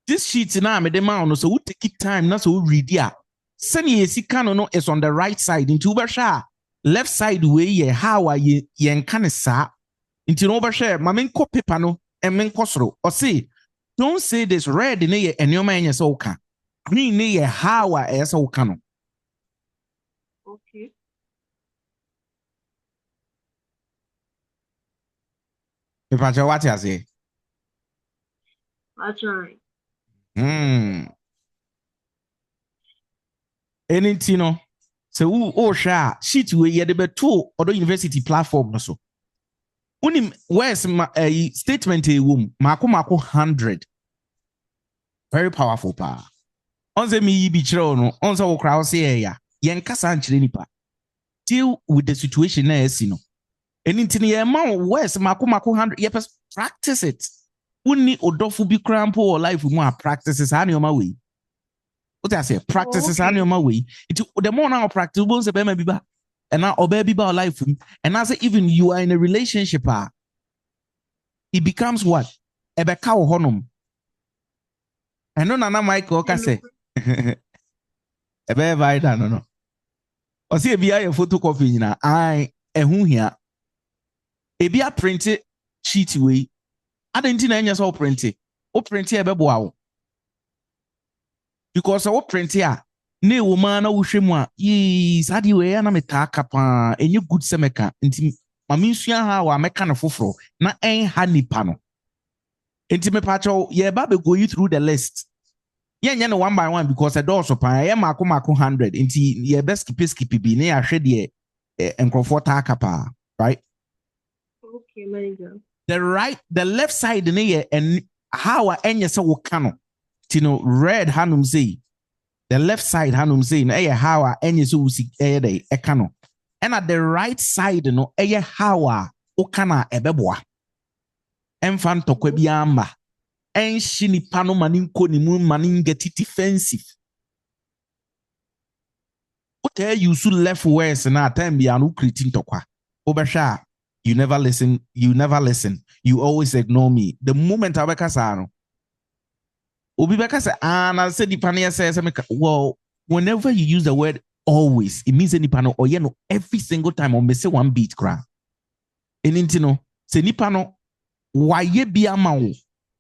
This sheet now me demand so we take it time na so read ya. Send ye si no is on the right side into Ubasha. Left side way ye how are ye yen sa into Ubasha mamin ko paper no and men kosro or say don't say this red in ye and your man is oka. Green ye how are as okano. Okay. If I what you say. That's right. Anything no. So who share sheet we ye the two Odo University platform so. Unim where's my statement a womb mako 100. Very powerful pa. Onse mi yi bi chiro no onse wo kra say ya yen kasa nchire nipa. Deal with the situation na esi no. Anything ye ma where's mako 100 ye practice it. Unni odofu bi krampo or life mu a practices ha ne we. What I say practices ha ne we. It the more now practice won se be ma bi ba. And now obey be about life. And as even you are in a relationship, it becomes what? Ebe ka honum. And no nana Michael can say. Ebe vaida no. O see ebi a photocopy na I ehun hia. Ebi a print sheet we. Adenti na enya so print. O print ebe boa wo. Because o print here. Ne woman na wohwe mu a yi sadi we ya na metaka pa enye good semeka nti mami nsua ha wa meka na foforo na en ha nipa no nti me pacho ye ba be go you through the list ye nya no one by one because a door so pa ye mako 100 nti ye best skip bi na ya hwe de enkrofo taka pa right. Okay, manager. The left side ne ye and how enye se wo ka no ti no red hanum say. The left side, hanum saying, how any so see ekano. And at the right side, no, how okana ebeboa. Enfan tokwebiamba. En shini pano manin koni mun manin get it defensive. What you so left worse na time be anu kritin tokwa. Obasha, you never listen. You always ignore me. The moment abeka sano. Obibeka say, and I said the pania says, well, whenever you use the word always, it means any panel or every single time or say one beat cry. And intino, say ni pano, why ye be a mau?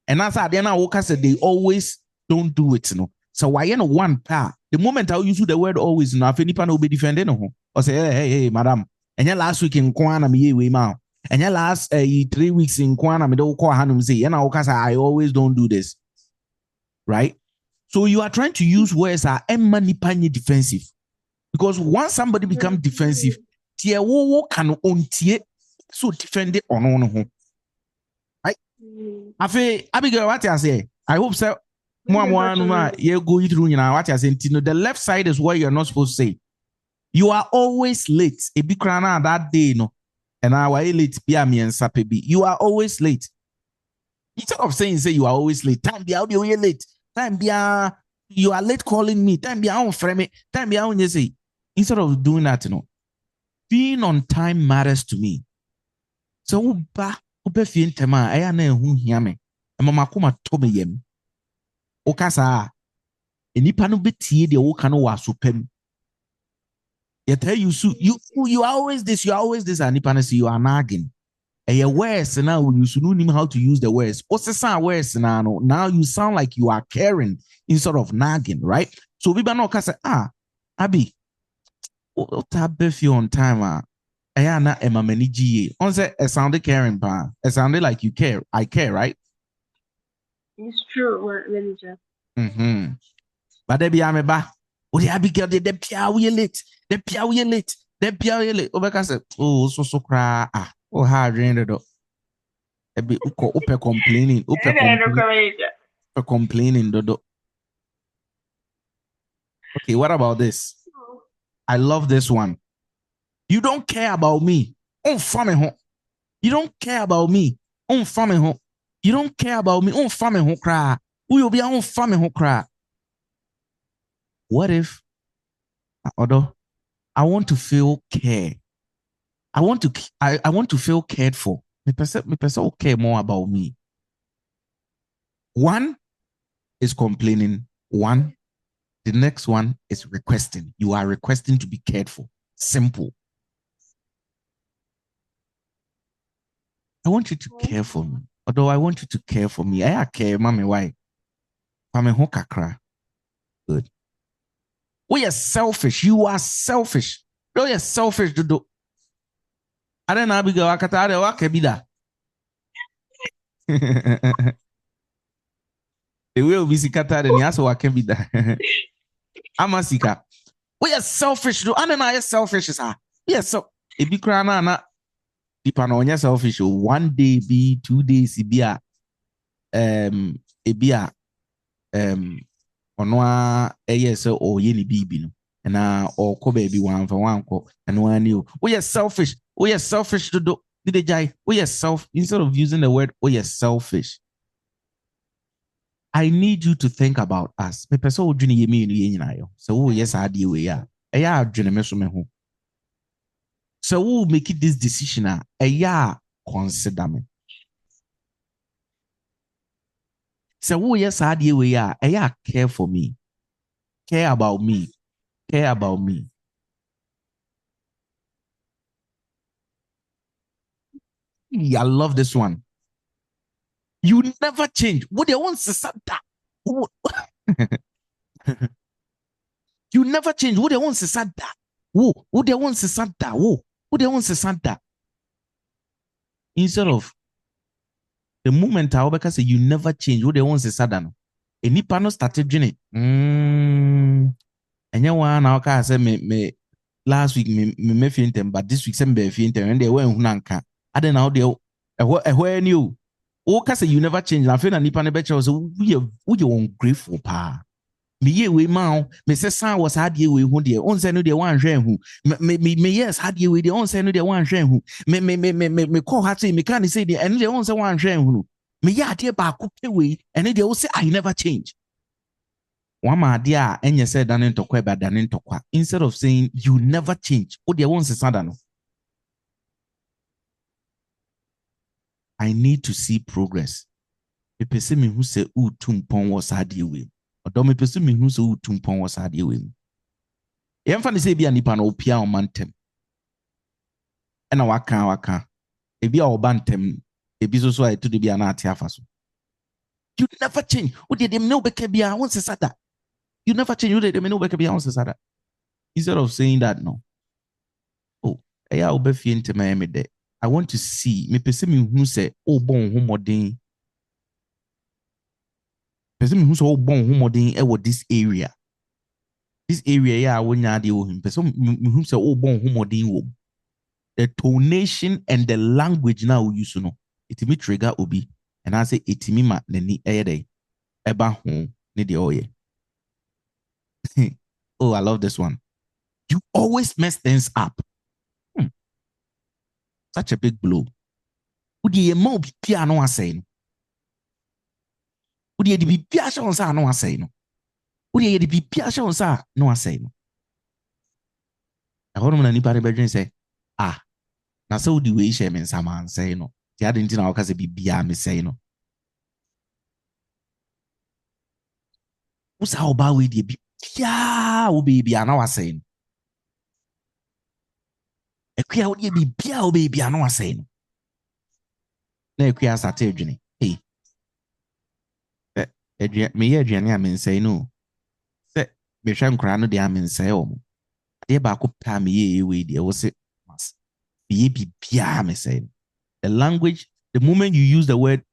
And as I then I said they always don't do it, no. So why you one pa? The moment I use the word always, no, if any pano will be defending no. Or say, hey, madam, and your last week in Kwana me we ma. And your last 3 weeks in Kwana me don't call Hanum say, and I always don't do this. Right? So you are trying to use words that are defensive. Because once somebody becomes defensive, tie wo can on tie so defend it on. Right? Abigail, what I say? I hope so. You go through what I say. The left side is what you're not supposed to say. You are always late. A big crana that day, no. And I was late. You are always late. Instead of saying say you are always late, time be out you're late. Time be you are late calling me. Time be on frame it. Time be on you say. Instead of doing that, being on time matters to me. So ube fi ntema aya na ehu hia me. Mama kuma to me yem. Okasa enipa no betie de wo ka no wa sopam. You tell you are always this, and enipa no say you are nagging. A words now you should know how to use the words. What's the words now? Now you sound like you are caring instead of nagging, right? So we no say Abi, what if you on time? I na ema many GA. On say it sounded caring, pa. It sounded like you care. I care, right? It's true, manager. But there be ameba. Oh, the Abigail de pia we late. De pia we late. Obeka say, oh, so cry. Oh, how drained it. Ebi upe complaining. Complaining, dodo. Okay, what about this? I love this one. You don't care about me. You don't care about me. You don't care about me. Cry. Will be on family cry. What if, Odo, I want to feel care. I want to feel cared for. Me person will care more about me. One is complaining. One, the next one is requesting. You are requesting to be cared for. Simple. I want you to care for me. Although I want you to care for me. I care, mommy. Why? Mami ho kakra. Good. We are selfish. You are selfish. You are selfish, Dodo. I don't know. Abigail, akata de wake bida. The way we see kata de ni aso wake bida. Amasika. We are selfish. Do I don't know? Selfish is yes. So if you cry na dipa na onye selfish. One day be 2 days be a ɔno a ɛyɛ sɛ ɔyɛ ne biribi no ɛna ɔkɔ baabi wamfa wankɔ ɛno ara ne o woyɛ selfish dodo ne de gyae woyɛ self instead of using the word woyɛ selfish. I need you to think about us. Mepɛ sɛ wodwene yɛ mmienu yɛ nyinaa yɛ sɛ woyɛ saa adeɛ wei a ɛyɛ adwene me so me ho sɛ wo make this decision a ɛyɛ a consider me. So who yes idea we are care for me. Care about me. Care about me. I love this one. You never change. What they want to Santa. You never change. What they want to Santa. What they want to Santa. What they want to Santa. Instead of the moment I will say you never change. What they want to Santa. Any panel started doing it. And you want now say me last week me feeling them, but this week some be feeling them, and they were hunanka. I don't know they where new. Oh, say you never change. I feel na nipa ne beche was we ungrateful pa. Me ye we ma me say san was hard ye we hu de. On say no de wan hwe hu. Me yes hard ye we de on say no de wan hwe hu. Me call her say me can say de and de on say wan hwe hu. Me ya de ba ko pe we and they will say I never change. Wama dia enye said danin tokwa ba danin tokwa. Instead of saying you never change, o dia won se sadano. I need to see progress. Me pese me hu se u tumpon was ade we. Odo me pese me hu se u tumpon was ade we. Yemfa ne se bia nipa na opia o mantem. Ena waka. Ebi a obantem, ebi so ai to de bia na ate afa so. You never change. O dia dem no beka bia won se sada. You never change. You did no beka bia won se sada. Instead of saying that, no. Oh, I want to see. Me pese me who say, oh, bon, who modern. Pese me who say, oh, bon, who modern, this area. This area, yeah, I won't yard you him. Pese me who say, oh, bon, who modern. The tonation and the language now we use to know. It me trigger obi. And I say, it me ma, neni, day. Eba home, ne de oye. Oh, I love this one. You always mess things up. Such a big blow. Would you more be piano saying? Would you be piano sa no saying? Would you be piano sa no saying? I want to anybody bedroom say, now so the way she means some man say no. The other thing I can say be me say no. What's how about we be yeah, will be piano saying? Equia would be pia baby I know saying. Na equia sate adwene. Hey. Me ye adwene am say no. Se me hwe nkra no de am say o. De ba ko pa me ye we de wo se mas. Be bia me say. The language, the moment you use the word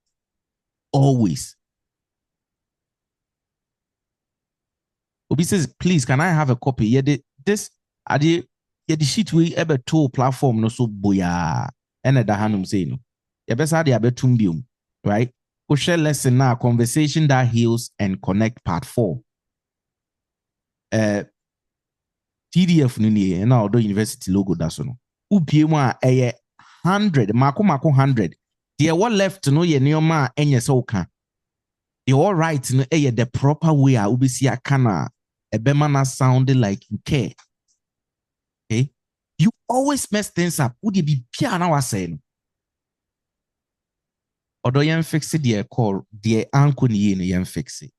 always. Obi says, please, can I have a copy? Yeah, this ade yeah, the sheet we ever to platform no so boya and the hanum say no. Yeah, best idea betumbium, right? We share lesson now, conversation that heals and connect part 4. PDF nini and Odo University logo that's no. Upie mu a 100, mako 100. The what left no ye neoma enye so ka. The all right no the proper way a ubisi akana ebema na sounding like you care. Okay? You always mess things up. Would you be pia na was saying? Odo yen fix it the call the uncle ye no yen fix it.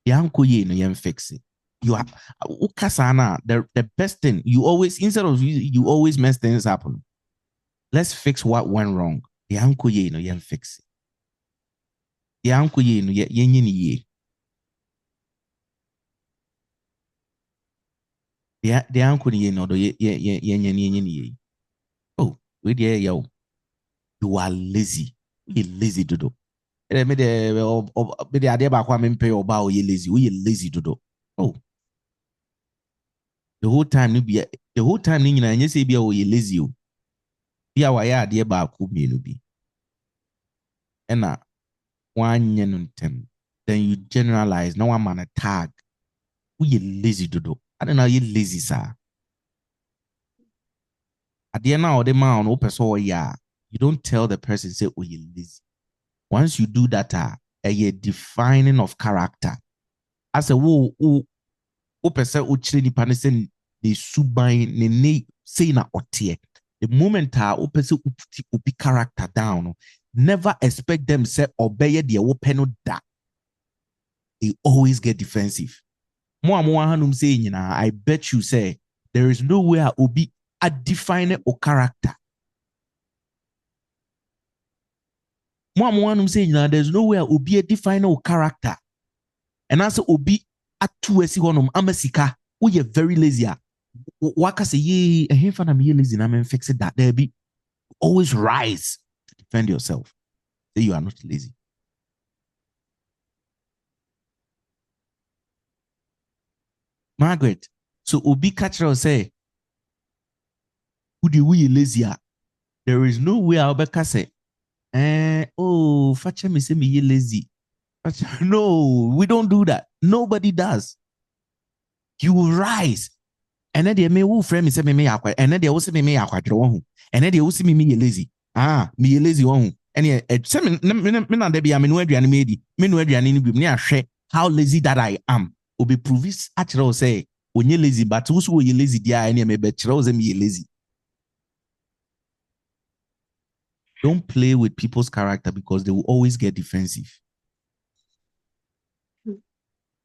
The uncle ye no yen fix it. You are ukasana the best thing you always instead of you always mess things happen. Let's fix what went wrong. The uncle ye no yen fix it. The uncle ye no yen ye. The uncle ye no do ye. Oh, we there yo. You are lazy. You lazy dodo. Me the idea back when me pay or bow you lazy. We lazy dodo. Oh, the whole time you be the whole time you know you say be oh you lazy. Be our idea back who me no be. And one yen tem. Then you generalize. No one man a tag. We lazy dodo. I don't know you lazy sir. At the end of the man open so yeah. You don't tell the person say oh you lazy. Once you do that, a defining of character. As a wo person who chile ni panesen the subai ne say na otie. The moment o person upi character down, never expect them say obey the open da. They always get defensive. Mo hanum say I bet you say there is no way I will be a defining or character. Mo hanum say there's no way I will be a defining or character. And as obi atu esi honum amasika wo ye very lazy waka say ye ehim fa na me lazy na me fix it that there be always rise to defend yourself. Say you are not lazy. Margaret, so obi catch her say who the we lazy there is no way I'll be say oh facha me say me lazy. No, we don't do that. Nobody does. You will rise. And then they may who frame me say me yakwa. And then they will say me yakwa draw. And then they will see me lazy. Me lazy one. And say me na there be am no aduane me di. Me no aduane ni bi me ahwe how lazy that I am. Obi prove it actually say onye lazy but who so you lazy dia and me be kire say me lazy. Don't play with people's character because they will always get defensive.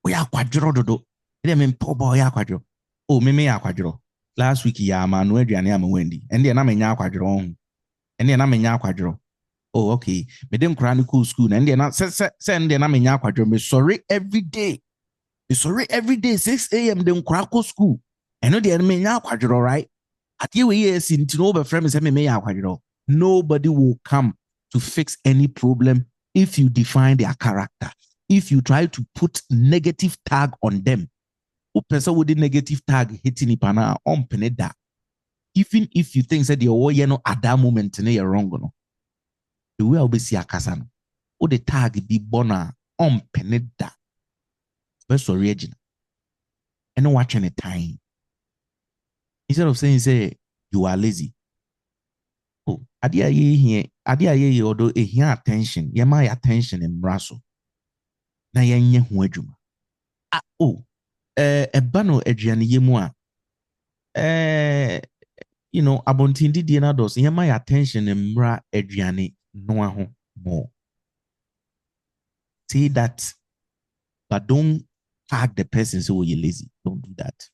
We are quadro dodo. They mean poor boy quadro. Oh, me quadro. Last week ya man no aduane am Wendy. And then na me nya quadro. And then na me nya quadro. Oh, okay. Me dem chronicle school and then na send then na me nya quadro. Me sorry every day. Me sorry every day 6 a.m. dem chronicle school. And then me nya quadro, right? At you yes in no be friend me say me nya quadro. Nobody will come to fix any problem if you define their character. If you try to put negative tag on them, who person with the negative tag hitting ipana on peneda. Even if you think that you're no at that moment you're wrong, no, the way I'll be see a kasano. Or the tag be bona on peneda. That's original. And not watching a time. Instead of saying say you are lazy. Oh, adia ye odo here attention. Ye my attention in brasso. Na yenye ho adwuma eba no aduane yemu a you know abontindi die na dos yema your attention mmra aduane no ho more. Say that but don't tag the person so you're lazy. Don't do that.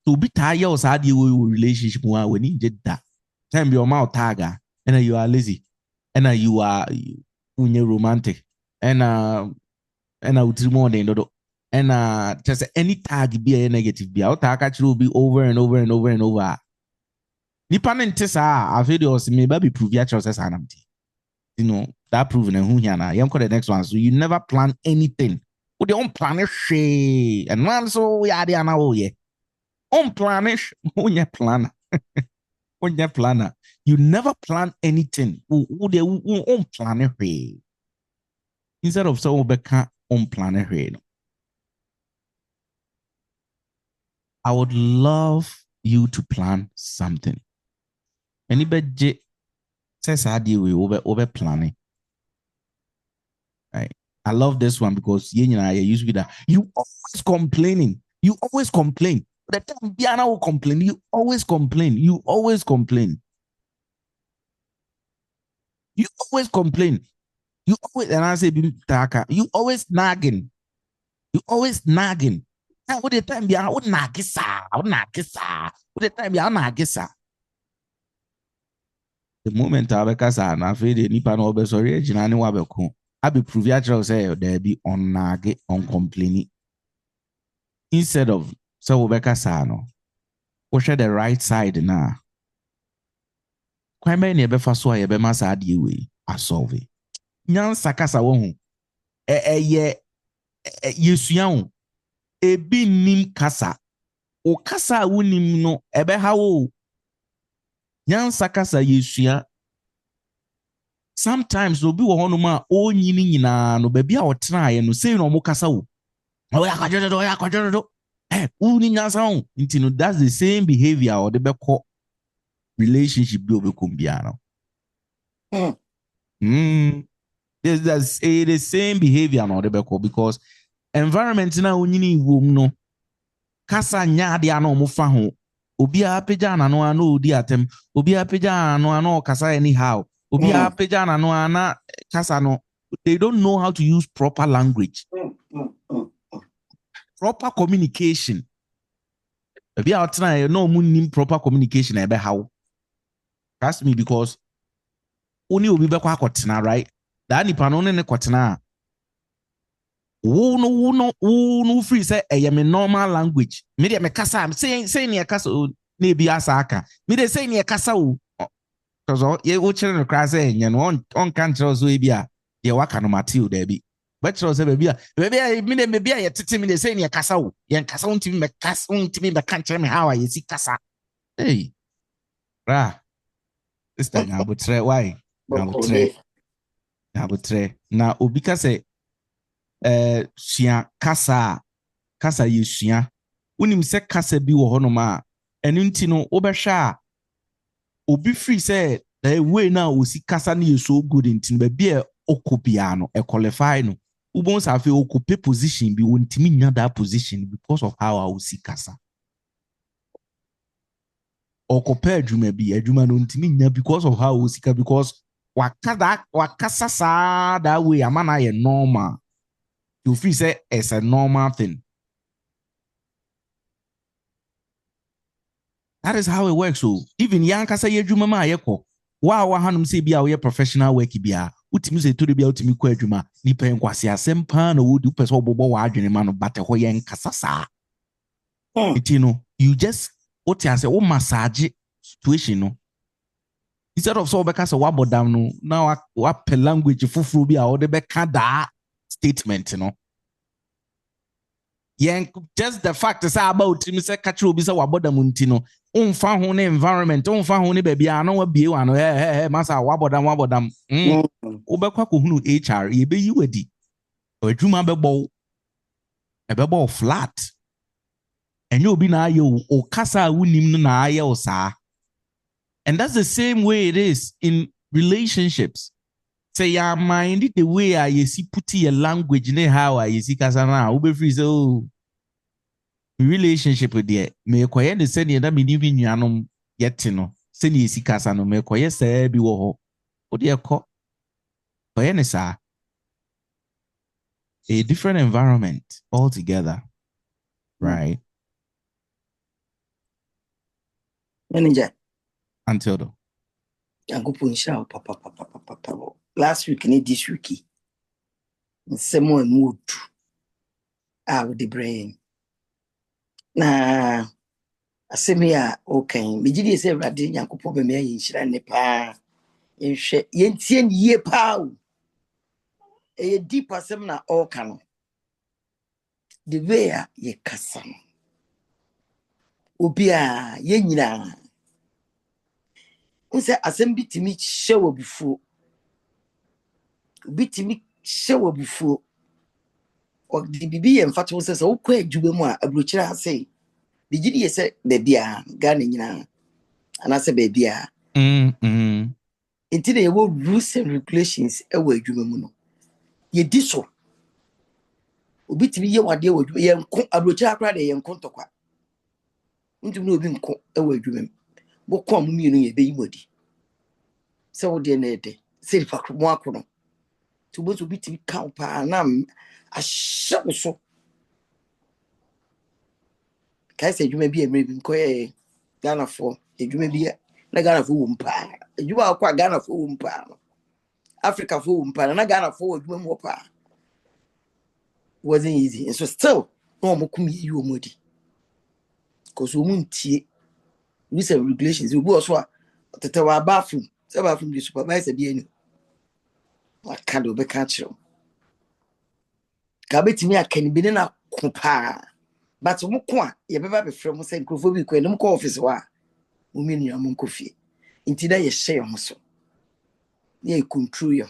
To be tired or sad you relationship when you did that time your mouth tagger and you are lazy and you are romantic and would more than dodo and just any tag be a negative be out tag actually will be over and over and over and over. Nipa nentesa I feel you me baby prove your choices anamti. You know that proven and who yana yam the next one so you never plan anything. But they don't plan it and man so yeah they are now yeah. On plan it on your planner. On your planner. You never plan anything. Who they on plan it. Instead of so become on planet here. I would love you to plan something. Anybody says how do we over planning? Right. I love this one because you know I used to that. You always complaining. You always complain. The time Biana will complain. You always complain. You always complain. You always complain. You always, and I say, you always nagging. You always nagging. And what the time be, I would nagisa. What the time be, I nagisa. The moment I be kasa, na fe de nipa na obe sorry, ejina ni wabeko. I be prove ya chero say there be on nage, on complaining. Instead of so we kasa no, we share the right side na. Kwan be ne be fa so ye be masa ade we asolve. Nyansa kasa wo hu. Ye yesua ho. Ebi nim kasa. O kasa wonim no ebe ha wo. Nyansa kasa yesua. Sometimes obi wo hono ma onyini nyina no ba bia otena ye no sei no mo kasa wo. Oya kwajodo. Uni nyansa ho. Nti no that's the same behavior or the beko relationship bi obekom bia no. That's the same behavior no the beko because environment na onyini wom no kasa nya ade ana mo fa ho obi apeja na no ana odi atem obi apeja na no ana kasa anyhow obi apeja na no ana kasa no they don't know how to use proper language proper communication obi out na no mun proper communication ebe how trust me because oni obi be kwa akotena right that nipa no ne kotena wo no free say me normal language me dey me kasa say ne kasa na ebi asa aka me dey say ne kasa o so ye wo chere no kra say nya no on kan chere so ebi a ye waka no mateo da bi but chere say baby a me dey ye tete me dey say ne kasa o ye kasa untimi me kasa untimi be kan chere me how ye si kasa hey ra sister nya botre why nya botre na obi ka say sua kasa yesua unim se kasa bi wo hono ma enu nti no obehwe a obi free say the way na osi kasa na so good nti ba bia okopia no e qualify no ubon sa fe occupy position bi wontimi nya that position because of how osi kasa occupy adwuma bi adwuma no ntimi nya because of how osi kasa because wakasa sa that way amana ye normal. You feel say it's a normal thing. That is how it works. So even young kasa yedwuma ma yeko. Wa hanum say bia we professional work bia. Utimi say to bia utimi kwa adwuma. Nipa enkwase asem pa na wodi pese obobo wa adwene ma no bate ho yen kasa sa. You just what you say o massage situation no. Instead of so beka say wa bodam no now wa pe language fufuru bia o de beka da statement just the fact is about me say catch obi say wabodam nti no unfa ho ne environment unfa ho ne baby ano wa bie wa no masa wabodam obekwa ko hunu HR ye be yiwadi adwuma bebo flat enye obi na aye o kasa wunim no na aye o saa. And that's the same way it is in relationships. Say ya mind the way I see put your language ne how I see kasa na ube free so relationship with the me koye ne se ne na me ni nuanom yet no se ne si kasa no me koye se bi wo ho o de ko koye ne sa a different environment altogether, right? Manager Until though papa last week ni this week nsemo mood with the brain na asemi a okay me gidi say Awurade Nyankopɔn be me yinhyira ne pa nhwe yentie ne ye pa o e deep asem na all kan the way ye kasa obi a ye nyina unse asem bitimi hye wabufuo bitimi hye wabufuo o di bibi ye mfato se se wokɔ adwuma mu a abrokyira ase bi gidi ye se baby a Ghana nyina ana se baby a inti na ye wo rules and regulations e wa adwuma mu no ye di so obitimi ye wade wa adwuma ye nko abrokyira akra de ye nko ntokwa ntumi no obi nko e wa adwuma mu bokɔ mu mienu ye be yimodi se wo de na ede say for Kruakono. To go to beat count panam a show so. Can I say you may be a maybe Ghana for you may be a Ghana for Wumpa. You are quite Ghana for Wumpa. Africa for Wumpa, and I Ghana for Wumpa. Wasn't easy, and so still, no Mokumi you muddy. Because we won't see recent regulations. You go as well to tell our bathroom, from the supervisor. I can't be catch you. Kabeti me a can be in a compa. But Mukwa, you ever be from St. Crophobic when I'm office wa. Women your muncofi. Into that you say also. Ye control you.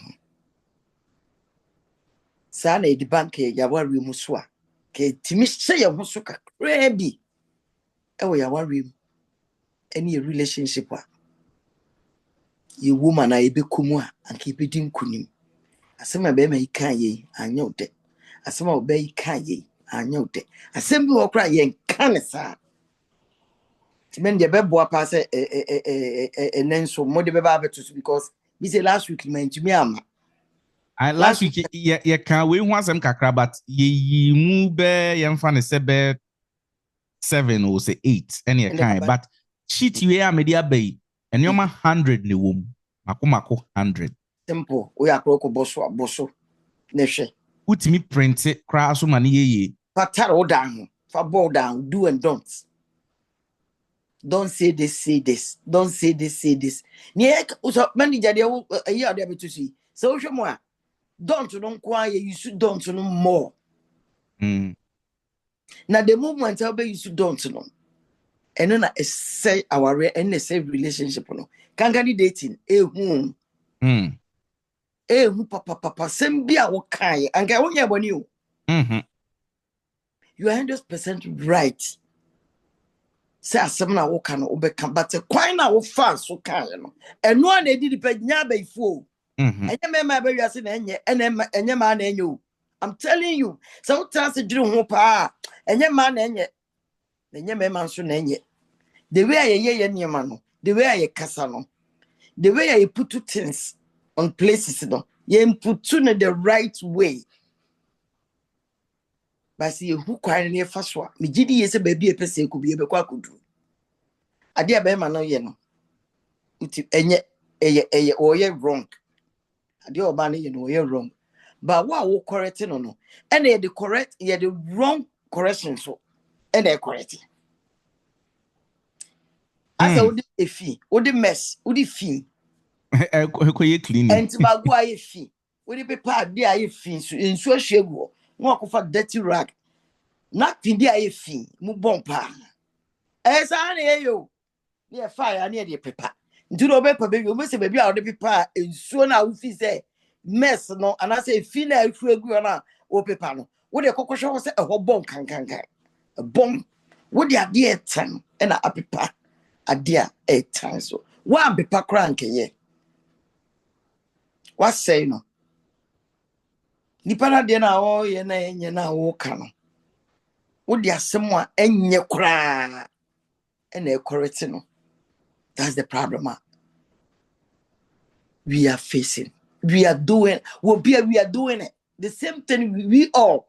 Sana the bank ya worry muswa. Ke Timis say your musuka crabby. Oh, ya worry any relationship. You woman I be kumwa and keep it in kunim. Asema be me kan ye anyo de. Asema be kan ye anyo de. Asem bi wo kra ye kan sa. Timen de bebo pa se nenso mo de be ba beto because we say last week man to me ama. Last week ye can we want some kakra but ye mu be yemfa ne se be 7 or say 8 any kind but cheat you ya media bay and your 100 ne wom mako 100 simple we akroko boso ne hwe utimi print it crash so mani ye fataro down for bow down do and don'ts. Don't say this, don't say this. Niek uso manager de a year there to see. So mo don't quiet you should don't know more. Now the movement I'll be you should don't know. And then I say our and say relationship no. Can dating who papa same be our kind and get on your you. You are 100% right. Say asem na wo ka no obeka but kwan na wo fa so kan no eno a na did pe nya ba ifo enye me ma ba wiase na enye ma na enye o. I'm telling you so what trans dwere ho pa enye ma na enye me ma so na enye the way ye niema no the way ye kasa no the way ye put things on places no ye put in the right way. But see who kwan na fa so me gidi ye se ba bi e pese ku bi e be kwa kudu ade ba ma no ye no uti enye oye wrong ade oba na ye no oye wrong but what wo correct no and the correct ye the wrong correction so and they correct as a would mess would fi cleaning and ba go aye fi would be pa de aye fi so enso hwegu no akofa dirty rag not fin de aye fi mu bompa esa na ye yo near fire near the paper. Do no paper baby, you must say baby out the paper and soon I will say mess no and I say fina if you agree on or paper no. What the cocoa show say a whole bomb can a bomb. What the idea 10 and a paper a dear 8 times so one paper crank ye. What say no? Nipana de na o ye na o kano. What the someone and ye cry and a correct no. That's the problem we are facing. We are doing we are doing it. The same thing we all.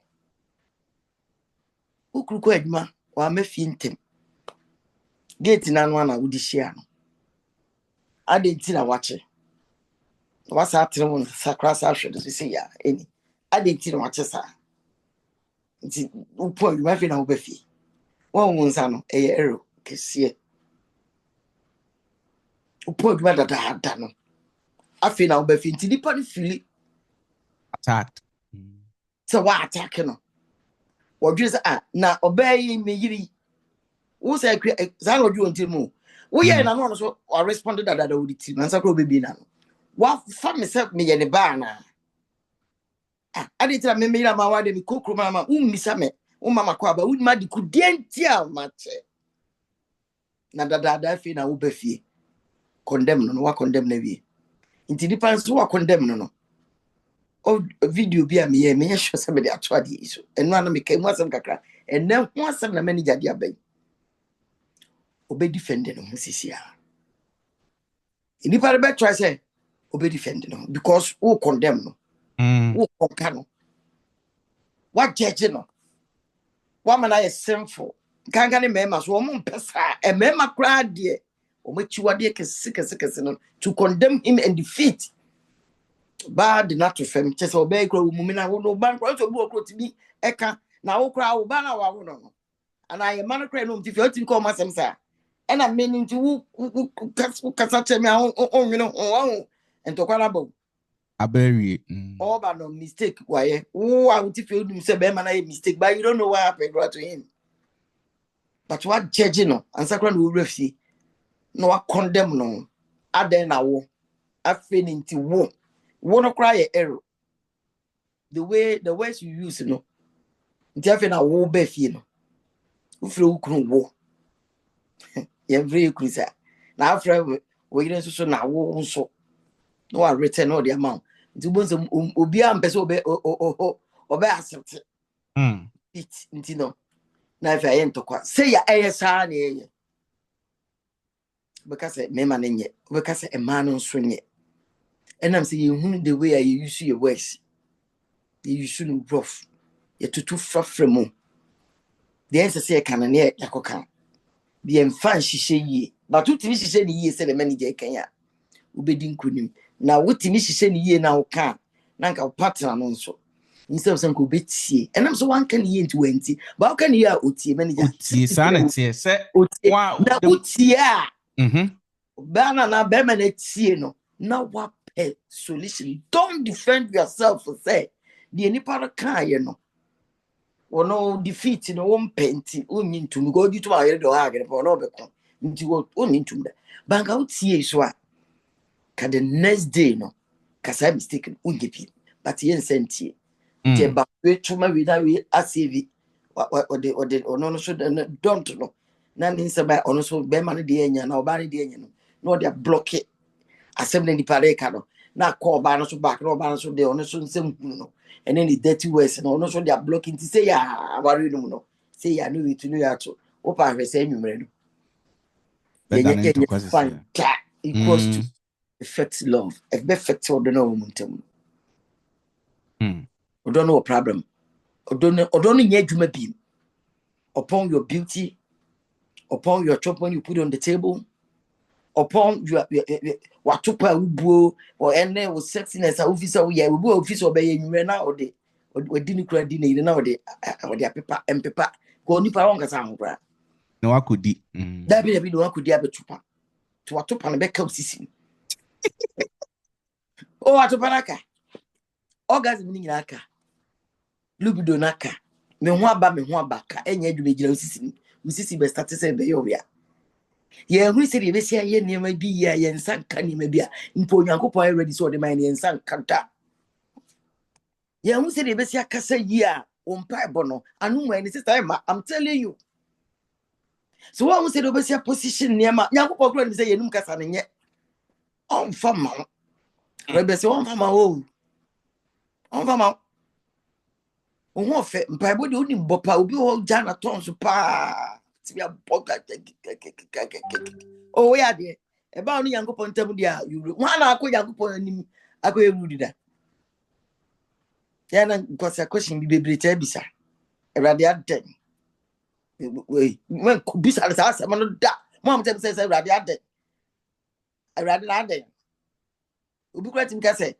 Ukruko edma wa me fintem. Gate na no na wudi share no. Ade nti na wache. Wasa atre won sakra sa hwe do say ya eni. Ade nti na wache sa. Nti upo edma fi na wo be fi. Won won sa no eye ero kese. Upo edma da no. Afi na wo be fi nti nipa ni fili attacked. So what attack no? What you say na obey me yiri. Who say za no do until mo. We ya na no so or responded that would team na sakro baby na. What fa me say me ye ne ba na. Ade tira me na ma wa de me kokro mama ummisa me. Mama kwa ba udma di ku dentia mache. Na dada fi na wo ba fie. Condemn no wa condemn na wie. Inti depends who condemn no. Oh, video be me sure somebody actually so and no me came wasam kakra and then wasam na manager dia ben obe defend no sisia ini para be try say obey defend no because who condemn no who conquer no what judge no what man is sinful can't get a member so a member cried dear or which you are dear to condemn him and defeat bad not to fem just obey grow mumina who no bank to to be eka now crowd banner no and I am man cry no if you to call myself sir and I'm meaning to who catch me on you know and to call about I bury all but no mistake why oh I would feel him say man I mistake but you don't know what happened right to him but what judge no and sacred will refuse no I condemn no I then I feel into war wanna cry error the words you use no definitely war be feel no ufre ukru wo every cruiser now after we didn't so na wo so no I return all the amount to bonds obi am person obe accept it ntino na if I ento kwa say ya esa na ye because me man nye because a man nso nye and I'm saying the way you use your words you shouldn't rough you too far from the answer say can na yakoka the enfan hihye yi but utimi hihye ni yi say the manager kanya ubedi nkunim na utimi hihye ni yi na uka na nka partner no nso instead of sanko betie and I'm so one can yi into 20 but how can you otie manager otie sanity say wa na otie a bana na be na tie no na what solution don't defend yourself for say the nipa ka ye no no defeat no one penti only to go to my head or agre for no be kon nti wo only to that bank out tie so a ka the next day no kasa mistake only bi but yen sentie tie ba we tuma we da we asave or no so don't no na nse ba ono so be man de enya na oba de enya no they block it assembly nipa de ka no na call ba no so back no ba no so de ono so nsem no and then the dirty words and also they are blocking to say ya worry no say ya no it no ya to opa we say nwumre no yeah equals to effect love if be effect or don't know momentum we don't know a problem or don't nya adwuma bi upon your beauty upon your chop when you put it on the table upon your what to pa ubuo or ene was sexiness officer we ubuo officer obey nwumre na ode didn't cry dinner na ode paper and paper go nipa won kasa ho bra no akodi da bi no akodi abetupa to atopa na beka osisi o atopa naka orgasm ni nyina aka libido naka me ho aba ka enya adwuma gira osisi be start say be yo ya ye hu se be sia ye nema bi ya ye nsa ka nema bi a mpo nyankopon ready so de man ye nsa kanta ye hu se be sia kasa yi a o mpa bono anu nwa ni sister ma I'm telling you so what say be sia position nema nyankopon kro ni say ye num kasa ne nye on fama rebe se on fama o ho fe mpa bo de oni mbopa obi ho jana tons pa ti ya boga oh ya de e ba oni yankopon tam dia you wan na akọ yankopon anim akọ ewudi da ya na because question bi bebre ta bisa erade aden we when bisa sa asa no da mo am tem say erade aden obi kwat im ka say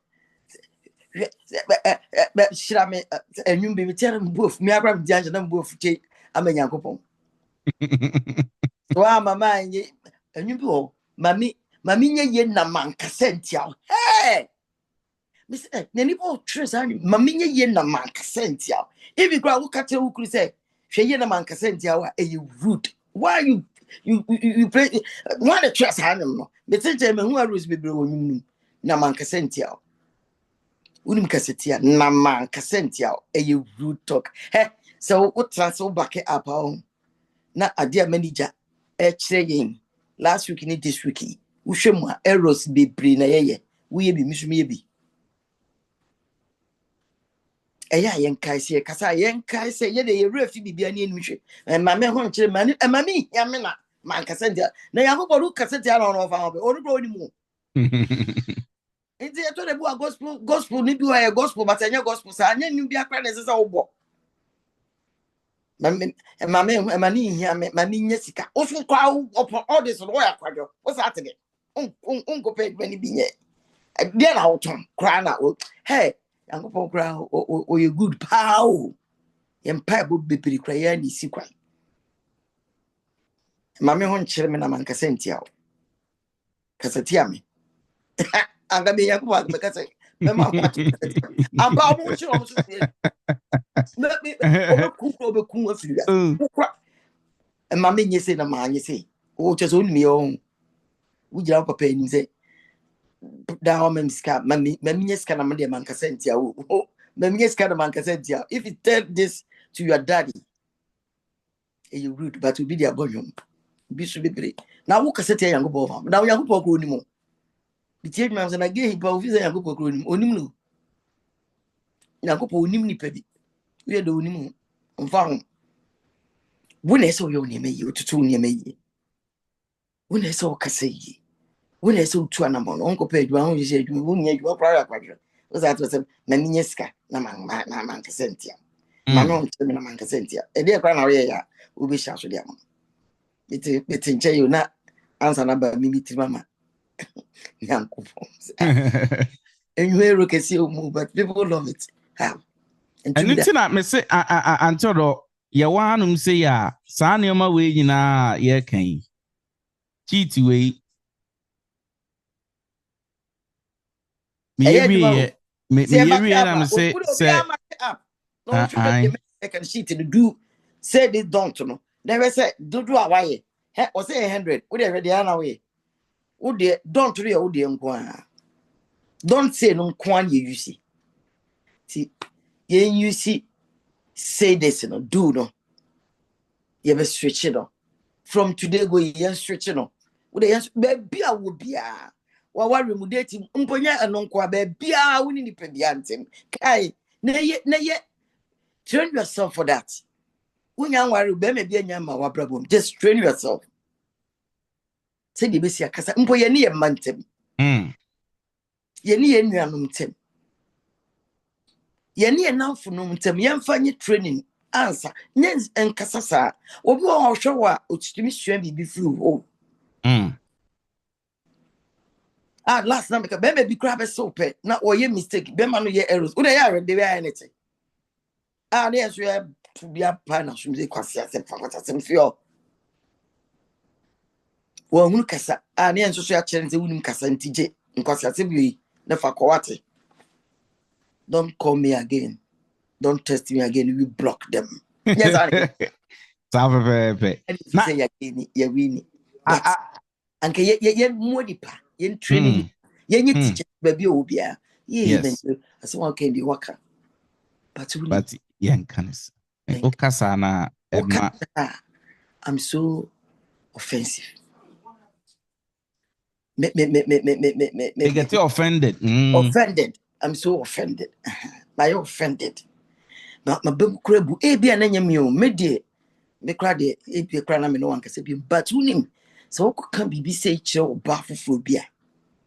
shira me enwum be tell me bof me agra di anje na bof che amanya yankopon wa mama anye enwum bi ho mami nye ye na manka sentia hey me say na ni bo tres ani mami nye ye na manka sentia if you go look at who could say hwe ye na manka sentia wa e rude why you play one the trust hanem no me say me hu arose bebre wonum na manka sentia unim kasetia na manka sentia e rude talk hey so what transfer back up na adia manager e kire yin last week ni this week uhwemu a errors bebre na yeye we bi misumi bi eya yen kai se kasa yen kai se ye de ye refi bibia ni enu hwe ma me ho nkire ma me ya me na man kasa ndia na ya go bodu kasa ndia na no fa ho be onu bro ni mu Inti I told about gospel ni bi wa gospel but anya gospel sa anya ni bi akra na se sa wo mani hia mani nya sika ofu kwa upon all this no ya kwadwo o sa tege unko pay mani bi nye dia na woton kra na hey yankopon kra o you good pow yem pa bo bebiri kra ya ni sikwa mame ho nkyere me na man kasentia o kasetia me anga me yankopon me kase me ma kwato amba mo nkyere o so me obeku afiri ya mame nyese na ma nyese o cheso ni yo wugira papa ni se da o memska mami nyeska na me de man kasentia o mami nyeska na man kasentia if you tell this to your daddy you rude but you be their boyum be so be na wo kasetia yankopon na yankopon ko ni mo di tie dwuma se na ge hipa ofisa yankopon ko ni mo onim no yankopon onim ni pa bi we do onim mfa wo na so yo ni meyi otutu ni meyi wo na so kase yi wo na so tu anamon onko pa dwuma ho je dwuma wo nya dwuma pra kwadwe wo za to se na minye sika na man kasentia ma no ntwe na man kasentia e de kwa na we ya wo be sha so de am beti nche yo na ansa na ba mimi ti mama yankopon enwero kesi o mu but people love it how and it's not me say until ya wanum say ya sa neoma we nyina ye kan cheat we me na me say no I can sheet to do say they don't know never say do away he o say 100 we dey ready na we dey don't re o dey nko don't say no nko an you see see you see say this no do no you be switch it on from today go you switch it on we dey be a wo bia wa remudate mponya anonko ba bia woni ni pe bia ntem kai na ye train yourself for that unya nware be me bia nya ma wa brabom just train yourself say the besi akasa mpo ye ne ye mantem ye ne ye nuanom tem ye ne ye namfo nom tem ye mfa nye training answer nye enkasa sa obi wo hwewa otitimi sua bibi fru ho last time because be be grab so pe na oye mistake be ma no ye errors we dey already be anything na yes we to be a pan na so me kwase asem fakota asem fio wo hunu kasa na enso so ya kire nze wunim kasa ntije nkwase asem bi na fakowate don't call me again don't test me again we block them yes I na say ya wini anke ye modipa ye training ye teacher baby obia ye asem okay di waka but yen kanis okasa na I'm so offensive me get offended offended I'm so offended by offended na bem krabu bia na nyame o me de me kra de bia kra na me no wanka se bi but unim so ko bibi say kire oba foforo bia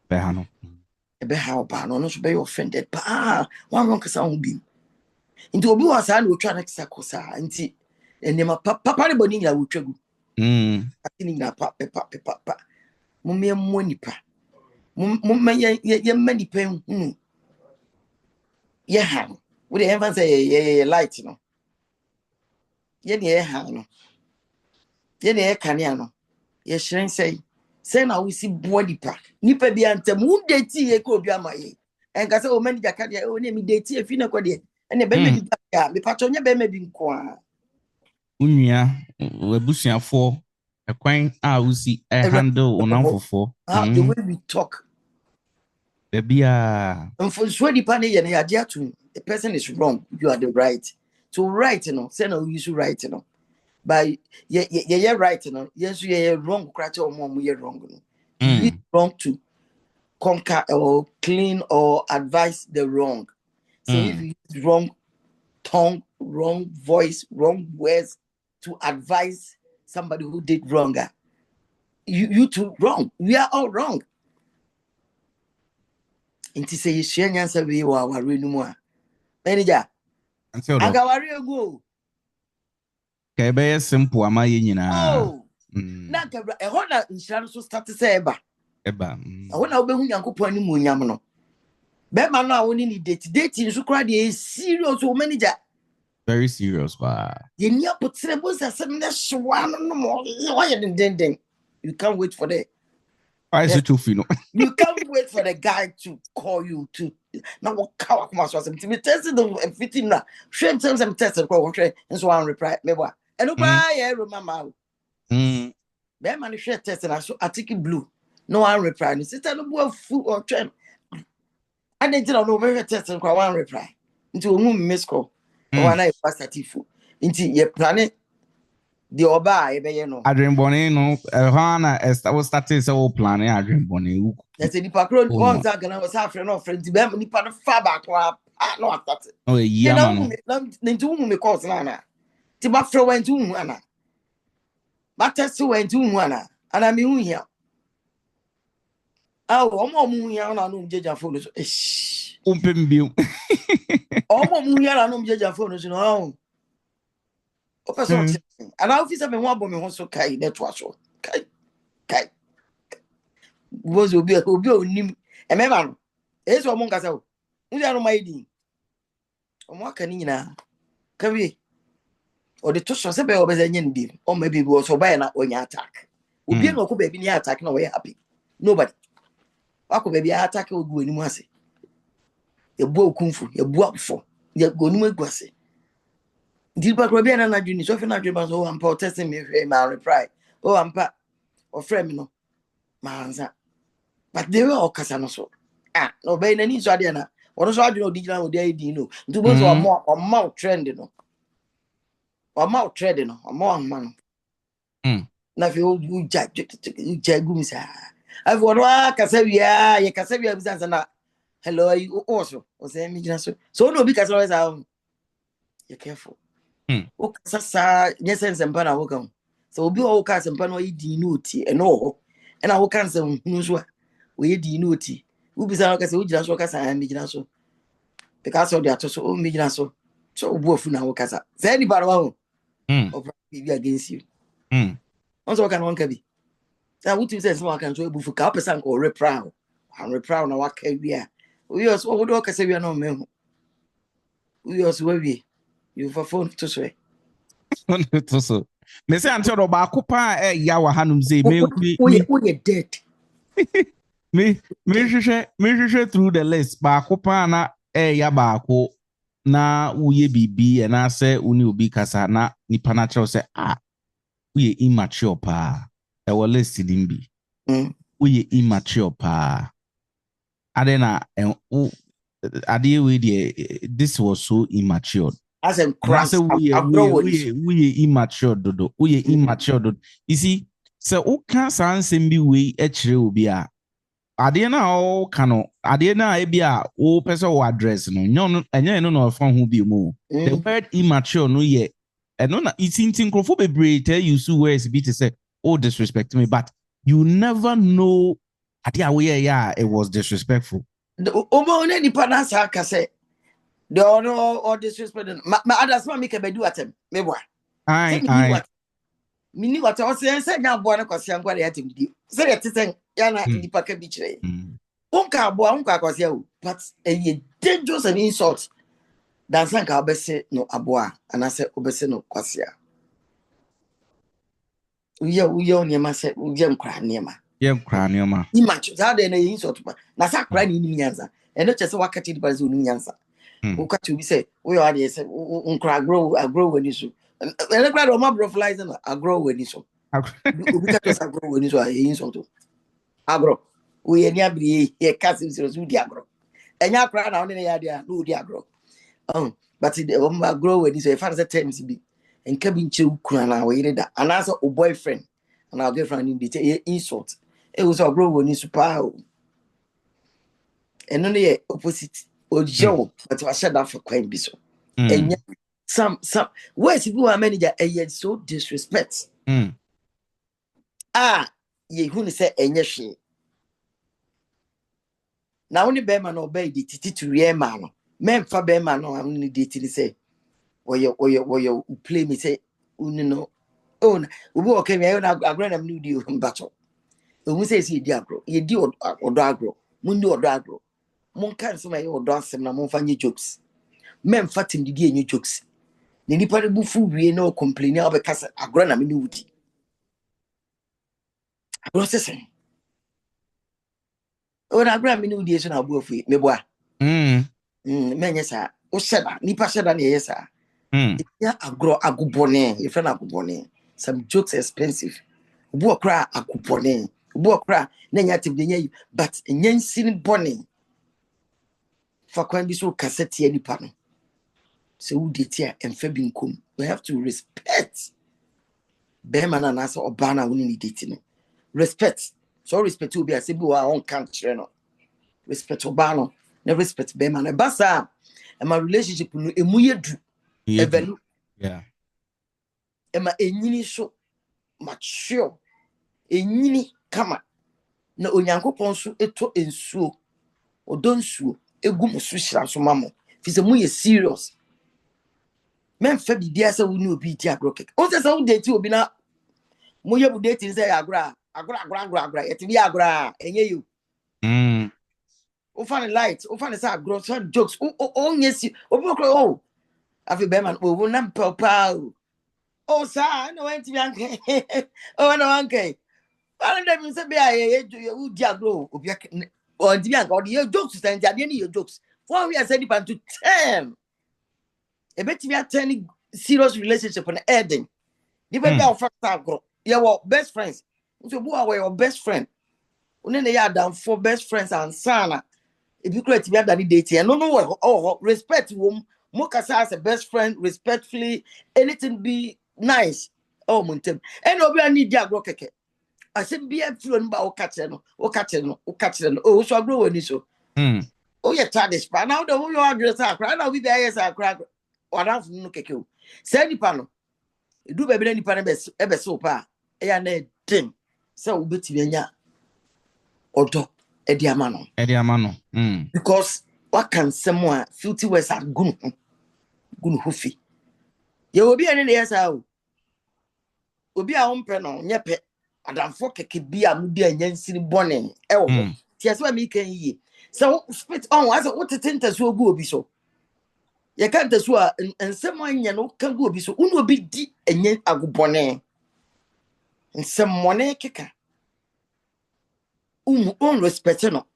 be ha no be ha oba no so be offended one wrong kasa ho bi nti obi wa sa na otwa na kisa kosa nti enema papa ne boni ya wotwagu atini na pa mumme nipa mumme ye manipa hu ye ha we dey even say ye light no ye ne ha no ye ne kanea no ye hyen say na we si bo nipa bi antem hu date ye ko obi amaye enka say o manager ka de o ne mi date e fi na ko de ene be me bi ya me pacho nya be me bi nko a unua wabusuafo ekwan a usi handle onamfofo the way we talk bebia for sure the pan ye na ya to the person is wrong you are the right to right say na you should right but ye right yes ye wrong crate or mom ye wrong you wrong to conquer or clean or advise the wrong so if you use wrong tongue, wrong voice, wrong words to advise somebody who did wrong, you too wrong. We are all wrong. Inti say you share nyansa we wa ware no mu a. Manager. Until Aga ware go. okay, be simple ama ye nyina. Oh. Na kabra e ho na nshira no so start say eba. Eba. E ho na obehu Nyankopon ni mu onyam no. Be ma no a woni ni date nso kra de serious o manager. Very serious, wow. You near put syllables as some one no more. You can't wait for that. Why is it too fino? You can't wait for the guy to call you to now what cow come out something to be tested the fitting now. Shame terms I'm tested and so on reply me what. And I remember. That man share testing I so I take it blue. No one reply. And sister no boy food or tram. I didn't know very testing one reply. Into a woman miss call. One I pass at you. Into your planet. The oba ebe no. Adrenbone no hana was starting so plan adrenbone. That's a hypocrite one that I was after no friend to be nipa no far back no after. Oh yeah man. Ntu mu me cause na. Ti ba fro went to ana. Ba test went to ana. Ana me hu hia. Ah, omo mu hia na no jeja phone so. Open bio. Omo mu hia na no jeja phone so no. Person and I officer me wan bo me ho so kai network so. Kai. Was obi onim e me ma no e so mo nkasa o ndi anu mai din o mo aka ni nyina ka bi o de to so se be o be za nya ndi o ma bi o so ba na onya attack obi na ko ba bi ni attack na we happy nobody wako ba bi attack o gu anim ase e bu okunfu e bu afo ye gonum egu ase ndi ba ko bi na na dwuni so fe na dwuni ba so am pa testing me ma reply o am pa o friend me no manza. But they were all casanoso. No, by any so adiana. Or so I do no digital with the ID no. To both or more or mouth trending no. Or mouth trading no. Or more man. Now if you jagumsa. I've won Casavia, ye Casavia business and hello, you also. Or say me so no because always you're careful. Oh, Sasa, yes, and some pana will come. So be all cast and pano idinuti and all. And I will cancel no. We dinuti. We be saying because we just work as I am making so. Because of that, so making so. So both now work as say anybody want be against you. Also can one can be. So what you say someone can so bufu ka person or reproud. And reproud na what can be. We also what do say we are no me. We also we you for phone to say. To so. Me say until ba ko pa ya wa hanum say me we dead. Me through the list. Baako pa na ya baako na uye bibi na se uni obi kasa na nipa na kyerɛ sɛ uye immature pa. E wo list din bi. Uye immature pa. Ade na ade we dey this was so immature. As in Christ, we immature dodo. We immature dodo. You see, so o kan san sem bi we kyerɛ obi a ade na o kano ade na e bia o person o address no nyo enye no na fa ho bi mu the word immature no ye eno na it's in crofo bebre tell you so words be to say oh disrespect me but you never know ade a we yeah it was disrespectful o mo ne ni pa na sa ka say the no or disrespect ma others ma me ka bedu atem me boa ai mini what o say nya boa na kwase angwa ya atem di say it say ya na di pa ka bi kire unka boa unka kwase o but a dangerous and insult dan san ka obese no aboa anase obese no kwase a uye onyema se uye nkra niema imagine that dey na insult na sa kra ni nyanza eno chese wakati di bazu ni nyanza ukati obi say we are dey say nkra grow when you eno kra do ma bro flies na agro when you obi ka to agro when you insult agro we ni abri e kasi so di agro enya kra na one ya dia no di agro but the agro when you fan say terms bi enka bi nche ukuna na we yire da anasa o boyfriend and our girlfriend in the insult it was a grow when you super and only opposite or Joe but I said that for quite be so and some where's you are manager and yet so disrespect ye who say any she Now only Bema no obey the titi to real man. Men for Bema no only dating say, or you play me say, no. Oh, we okay, me I grant new deal battle. Who says he diagro, ye do or dagro, mundi or dagro. Mon cancel my old dance and mon funny jokes. Men fatim the new jokes. The nipa bufu we no complaining about casa a grant annuity. Processing. Oh, I grant me new days and I'll go for it, me boy. Men, yes, sir. Oh, Sheba, Nipa Sheba, yes, sir. Yeah, I grow a good bonnet, if an apple bonnet. Some jokes expensive. Book cry a good bonnet. Book cry, negative the name, but a yen sin bonnet. For when this will cassette any panel. So, who did here and Fabin come? We have to respect Beman and Asa or Bana winning dating. Respect. So, respect to be a simple our own country. Respect Obano, never respect Beman and Bassa. And my relationship with a muyedu. Yeah. Emma a nini so mature. A nini kama. Na onyanko ponsu eto ensuo. Odon suo. Egu musu so mamo. Fise muye serious. Men febi dia se woni obi ti agrokek. O se wo date obi na muye bu date say agra. Yet bi agra enye you. O fan light, o fan say agro, fan jokes. O nyesi. Obi okro oh. Afi beman o na papa. Oh sir, no went to be anke. Oh no anke. All them say be you diagro obi or di anke or the jokes stand there any your jokes. For we are said it to 10. A bit me turning serious relationship on Eden. The baby our first agro. You were best friends. So who are your best friend? When they are down for best friends and sana. If you create me that dating, no, oh, respect whom Mokasa as a best friend, respectfully, anything be nice. Oh, Montem. And Obi need diagro keke. I said, be a fluent about Okacheno. Oh, so I grow when you so. Oh, you're childish, but now the whole address are crying out with the eyes are crack. Or half no keke. Say the panel. Do baby any panel ever so pa. A thing. So, Betty Odo Ediamano. Because what can someone filthy words are good hoofy? You will be any years out. Will be our own penal, nyepe. Adam Fokke be a moody and Yancy bonnet. Oh, yes, what me can ye. So spit on as what a tent as will go be so. You can't as well, and someone you know can go be so. Will be deep and yet a good bonnet. And some money kicker. Respect no.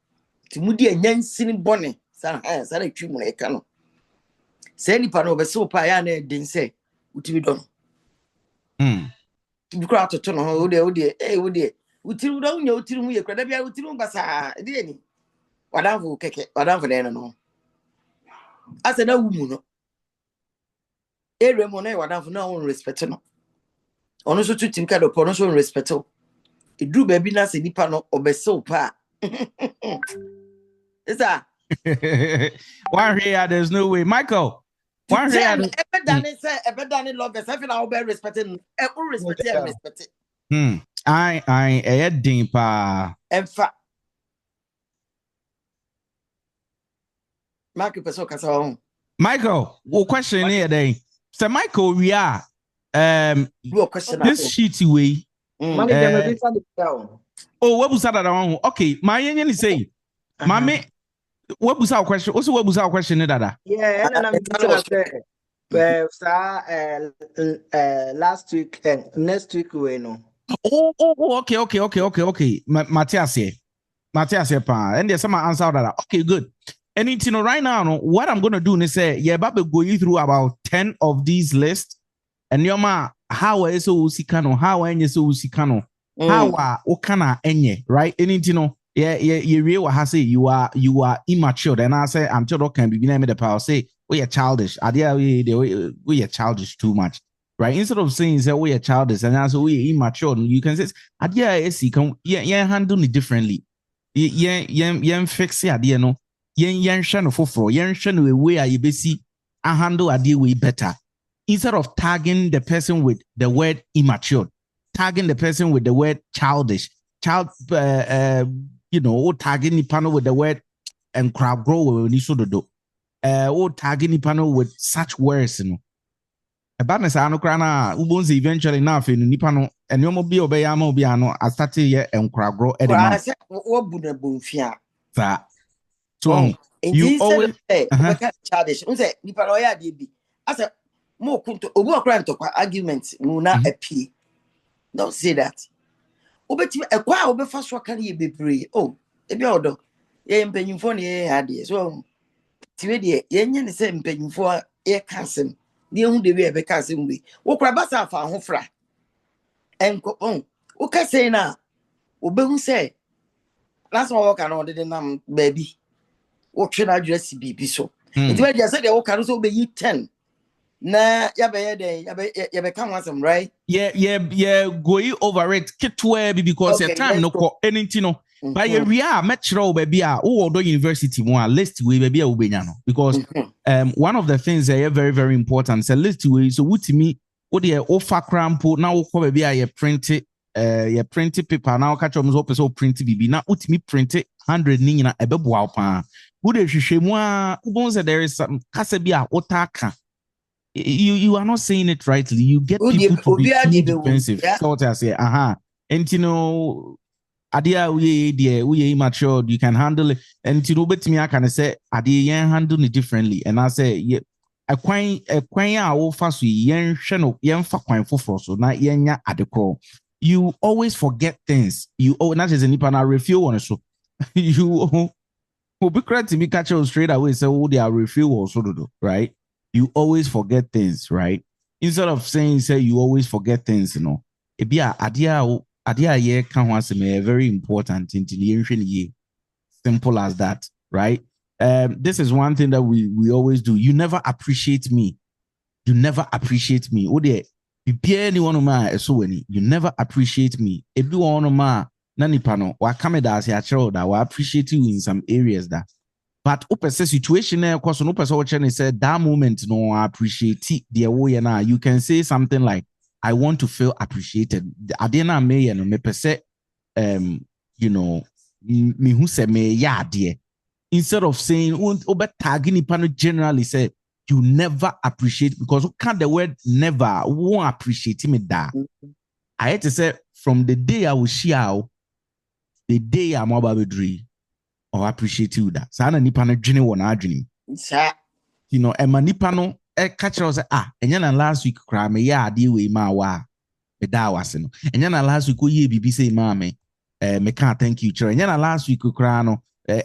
Timudi and Yancy bonnet. San hands and a trim like canoe. Say any pan over so piano didn't say, what we done. To be crowd to turn on, oh dear, oh dear. We till down your till we could have been till Bassa, dear. Whatever, keke, whatever, no. I said, no woman. Every money, whatever, no one respect no. Also to think of pronounce respect. It drew baby nas in Nipano or Besso pa. Is that? Why here? There's no way, Michael. Why here? Ever done it, sir. Ever done it, love. I feel I'll be respecting. Respect. I heading pa. In fact, Michael, what question here then? So Michael, we are this sheet way. Oh, what was that one? Okay, my union say, Mommy. What was our question? Also, what was our question, Dada? Yeah, and I'm last week and next week we know. Okay. Matthias here, pa. And there's some answer that. Okay, good. And you know, right now, what I'm gonna do is say, yeah, Babe going through about 10 of these lists, and your ma, how is so usikano, how any so usikano, how okana enye, right? And you know. Yeah, you real what I say you are immature. And I say I'm sure can be named the power. Say we are childish. Idea we are childish too much, right? Instead of saying that we are childish and also we are immature, you can say idea is you can handle it differently. Fix it idea no. Shano for shano way you be see I handle idea way better. Instead of tagging the person with the word immature, tagging the person with the word childish, tagging the panel with the word and crab grow ni so do. O tag nipa no with such words no. Eba ne sa no kra na ubonzi eventually na afi no nipa no enyomo bi obeya ma obi ano I started ye enkragro e de ma. What would a bonfia? So you always Obeka childish. Unse nipa no ya de bi. Asa mo kunto obu okra ntokwa argument mu na apie. Don't say that. Obetimi ekwa obefa so aka ye bebre. Oh, ebi odo. Ye mpanyimfo ne ye ade. So tiwe de ye nye ne se mpanyimfo ye kasem. Ne hu de bi e be kasem bi. Wo kra basa afa ho fra. Enko on. Wo ka say na obehu say last one work and de nam baby. Wo twe na address bibi so. Nti we just say de wo ka no so be yi 10. Na ya be ye den ya be kan wasem right? Yeah, going over it kitwe because your time no ko anything no. But we are metro baby Odo University more list we baby ubenya no because one of the things that are very very important say list we so wutimi wo de offer crampo na wo ko baby ye print paper na wo catch them so person print bibi na wutimi print 100 ni nyina ebeboa pa wo de hwehwemu a ubon say there is some kasa bi a otaka. You are not saying it rightly. You get people to be too defensive. So what I say, and you know, adia we immature. You can handle it, and you know, but me I can say adia handle it differently. And I say, yeah, a quine ya offer so yen sheno yen fa quine for so na yen ya adeko. You always forget things. You not as any pana refuel on so you will be correct to me catch you straight away. Say, oh, they are refuel or so do right. You always forget things, right? Instead of saying, say you always forget things, you know. Ebia adia ye kan ho aseme very important in the simple as that, right? This is one thing that we always do. You never appreciate me. You never appreciate me. Ode bibia ni one ma so wani. You never appreciate me. Ebi one ma na nipa no wa kameda ase a chero da wa appreciate you in some areas that. But opposite situation because no person said that moment no appreciate the way na you can say something like I want to feel appreciated. Adena me no me pese you know me who say me ya dear instead of saying obe tag ni pano generally say you never appreciate because can the word never won't appreciate me da. I had to say from the day I will share the day I'm about to dream. Or appreciate you that. Sana nipa no dwene wo na adwene. You know, e ma nipa no e ka kire say enya na last week kra me ya ade we ma wa. Me da wase no. Enya na last week oye bibi say ma me me can thank you kire. Enya na last week kra no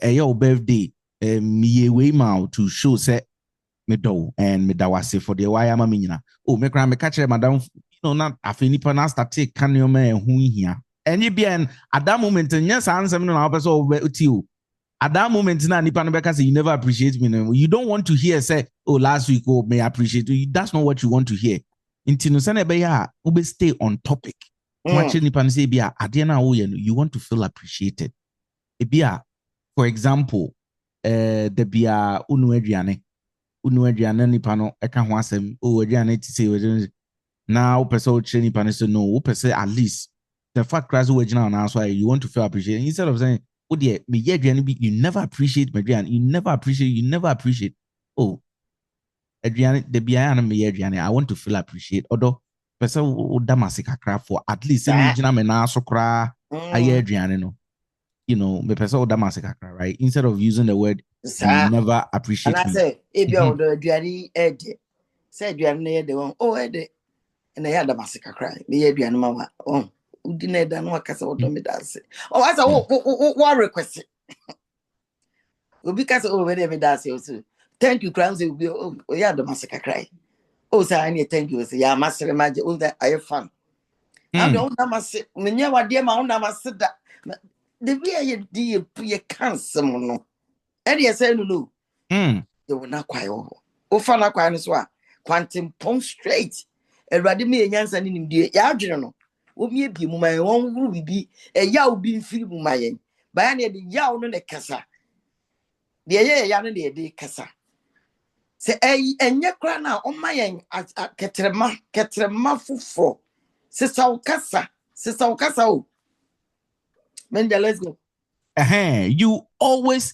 your birthday me ye we ma to show say me do and me da wase for the why am me nyina. Oh me kra me ka kire madam you know na afi nipa na start take kan yo ma hu hia. Enye bien at that moment nya san ansem no na person oti o. At that moment, you never appreciate me. You don't want to hear say, "Oh, last week, oh, may I appreciate you." That's not what you want to hear. Ube stay on topic. You want to feel appreciated. For example, the bia unu Adriane nipa no eka ho asem. Oh, Adriane ti say now person nipa no say no. Person at least the fact class now so you want to feel appreciated instead of saying. Oh dear, you never appreciate Adrian. You never appreciate. Oh, Adrian, the Biana me Adrian. I want to feel appreciate. Although person would damasika craft for at least so cry. Adrian, you know, me person would damasika right? Instead of using the word you never appreciate. And I say, if you order Adrian Ed, say Adrian the one, oh Ed, and I had damasika cry. Me Adrian mama. Oh. Udine da no akasa wodo me dance. Oh asa what request. Obi kasa over there me dance also. Thank you crowns will be oh yeah the massacre cry. Oh say I need thank you say yeah master imagine oh that are fun. I don't na masse me nya wade ma una masse da. The way you cancel no. E dey say no. You will not kwai oh. O fa na kwai no so a quantum pom straight. Erade me nyansa ni nimdie ya adwene no. Omi ebi mu mayen won wuru bibi ya obi mfiri mu mayen ba na de ya no ne kasa de ya no de kasa se enye kra na o mayen ketrema fufo se sa kasa o Menja let's go you always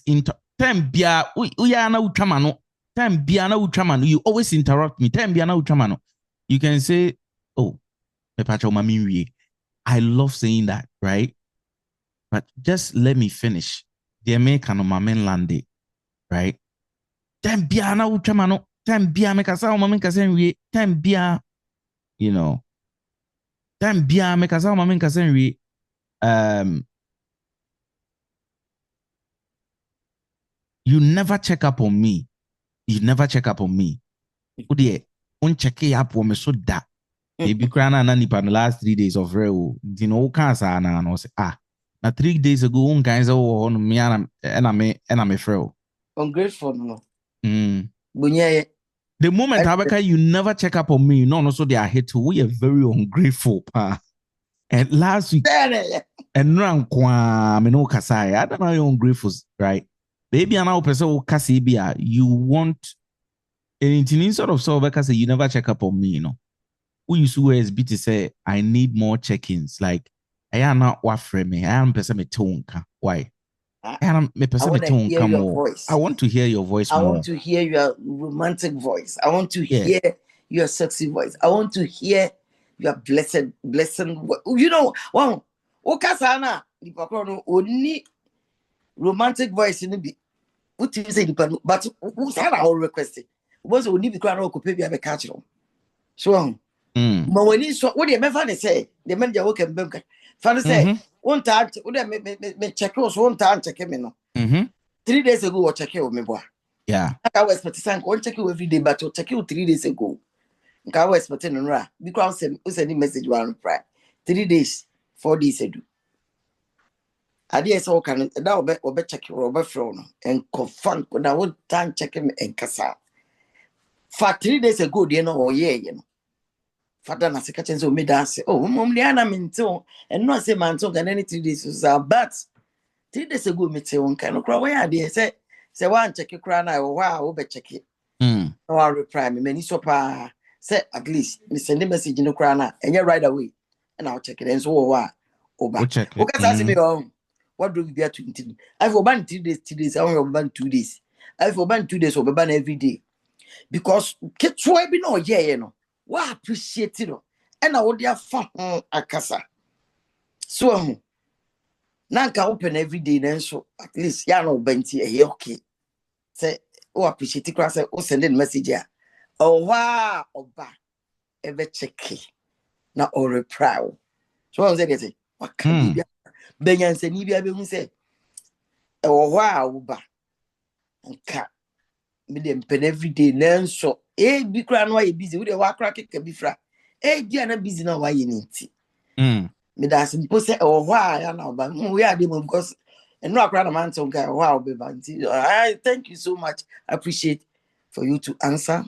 Time bia uya na utramano. Time bia na utramano. You always interrupt me. Time bia na utramano. You can say, "Oh, Pepacho mami wie." I love saying that, right? But just let me finish. The American on my mainland, right? Time bia na utramano. Time bia me kasa o mami kasa wie. Time bia, you know. Time bia me kasa o mami kasa wie. You never check up on me. You never check up on me. Ude, on check up on me so that. Maybe crana na nipa the last 3 days of real. You know, cancer na no say na 3 days ago un guys on me and I me frail. Ungrateful no. Mm. Bunye. The moment Abeka, you never check up on me. No, so they are hate to. We are very ungrateful, pa. And last week, and now me no kasai. I don't know you're ungrateful, right? Baby, and now person kasibia. You want anything sort of so because you never check up on me, you know. Who used to always be to say I need more check-ins. Like I am not waffle me. I am person me tonka. Why? I am me person me tonka more. Voice. I want to hear your voice more. I want to hear your romantic voice. I want to hear your sexy voice. I want to hear your blessed. You know, wow. Okasana, the only romantic voice in the what you say, but who's had our request? Was only the crown of baby have a catch on. So, but when he's what the man say, the man that work and bank. Father say, one time, me check us one time, check him. 3 days ago, or check you, me boy. Yeah. I was expecting one check you every day, but I'll check you 3 days ago. I was expecting on because I send message one reply 3 days, 4 days ago. I did so can now bet or bet check your over phone and confront when I would time check him and cassa. For 3 days ago, you know, you know. Father na secretary so me dance. Oh, mom Liana minto and no say man so can any 3 days but 3 days ago me say one kind of cry where they say one check your crown I wow be check it. No I reply me many so pa say at least me send a message no crown and you right away and I'll check it and so what over. Check it. Okay, ask me what do we be at 20? I for ban 3 days, 3 days, I will ban 2 days. I for ban 2 days or ban every day. Because get try be no you know. What appreciate it and I would have fun akasa. So Nanka open every day then so at least ya no benti okay. Say oh appreciate it say oh send a message ya. Oh wow oba ever check na or reply. So I say what can be benyan se ni bia be hu say oh wow oba nka me dem pen every day then so bi kra no why busy we dey wa kra keke bi fra bi na busy na why you need me da simple say oh wow ya na oba we are dem because and no akra na man so guy wow be banti I thank you so much. I appreciate for you to answer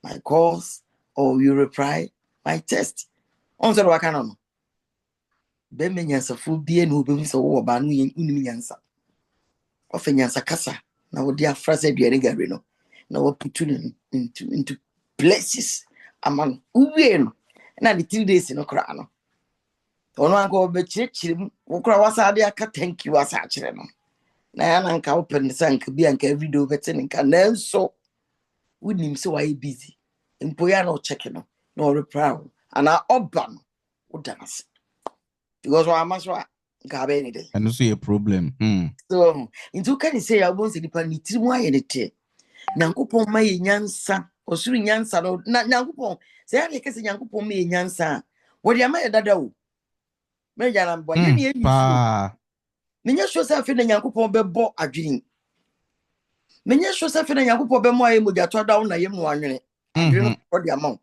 my calls or you reply my text on so what kind of be me nyansa fu bi enu be so wo ba no yin unu nyansa of nyansa kasa na wo dia frase duane gare no na wo put into places among uwe no na the 3 days no kra no ono anko be chichirim wo kra wasa de aka thank you asa kire no na ya na nka open sank bi anka every day obete nka na so wonim se why busy mpo ya no check no reply ana oba no wo dance because wa amaswa nka be ni dey and also a problem so into can say I won't say the pan nitirimu ayedete nyankopon ma ye nyansa osuru nyansa no na nyankopon say ya kese nyankopon ma ye nyansa wo dia ma ye dada wo me jana mbo ye ne ye yusu menye sure say fe na nyankopon be bo adwin menye sure say fe na nyankopon be mo aye mo dia to da wo na ye mo anwene adwin ko dia ma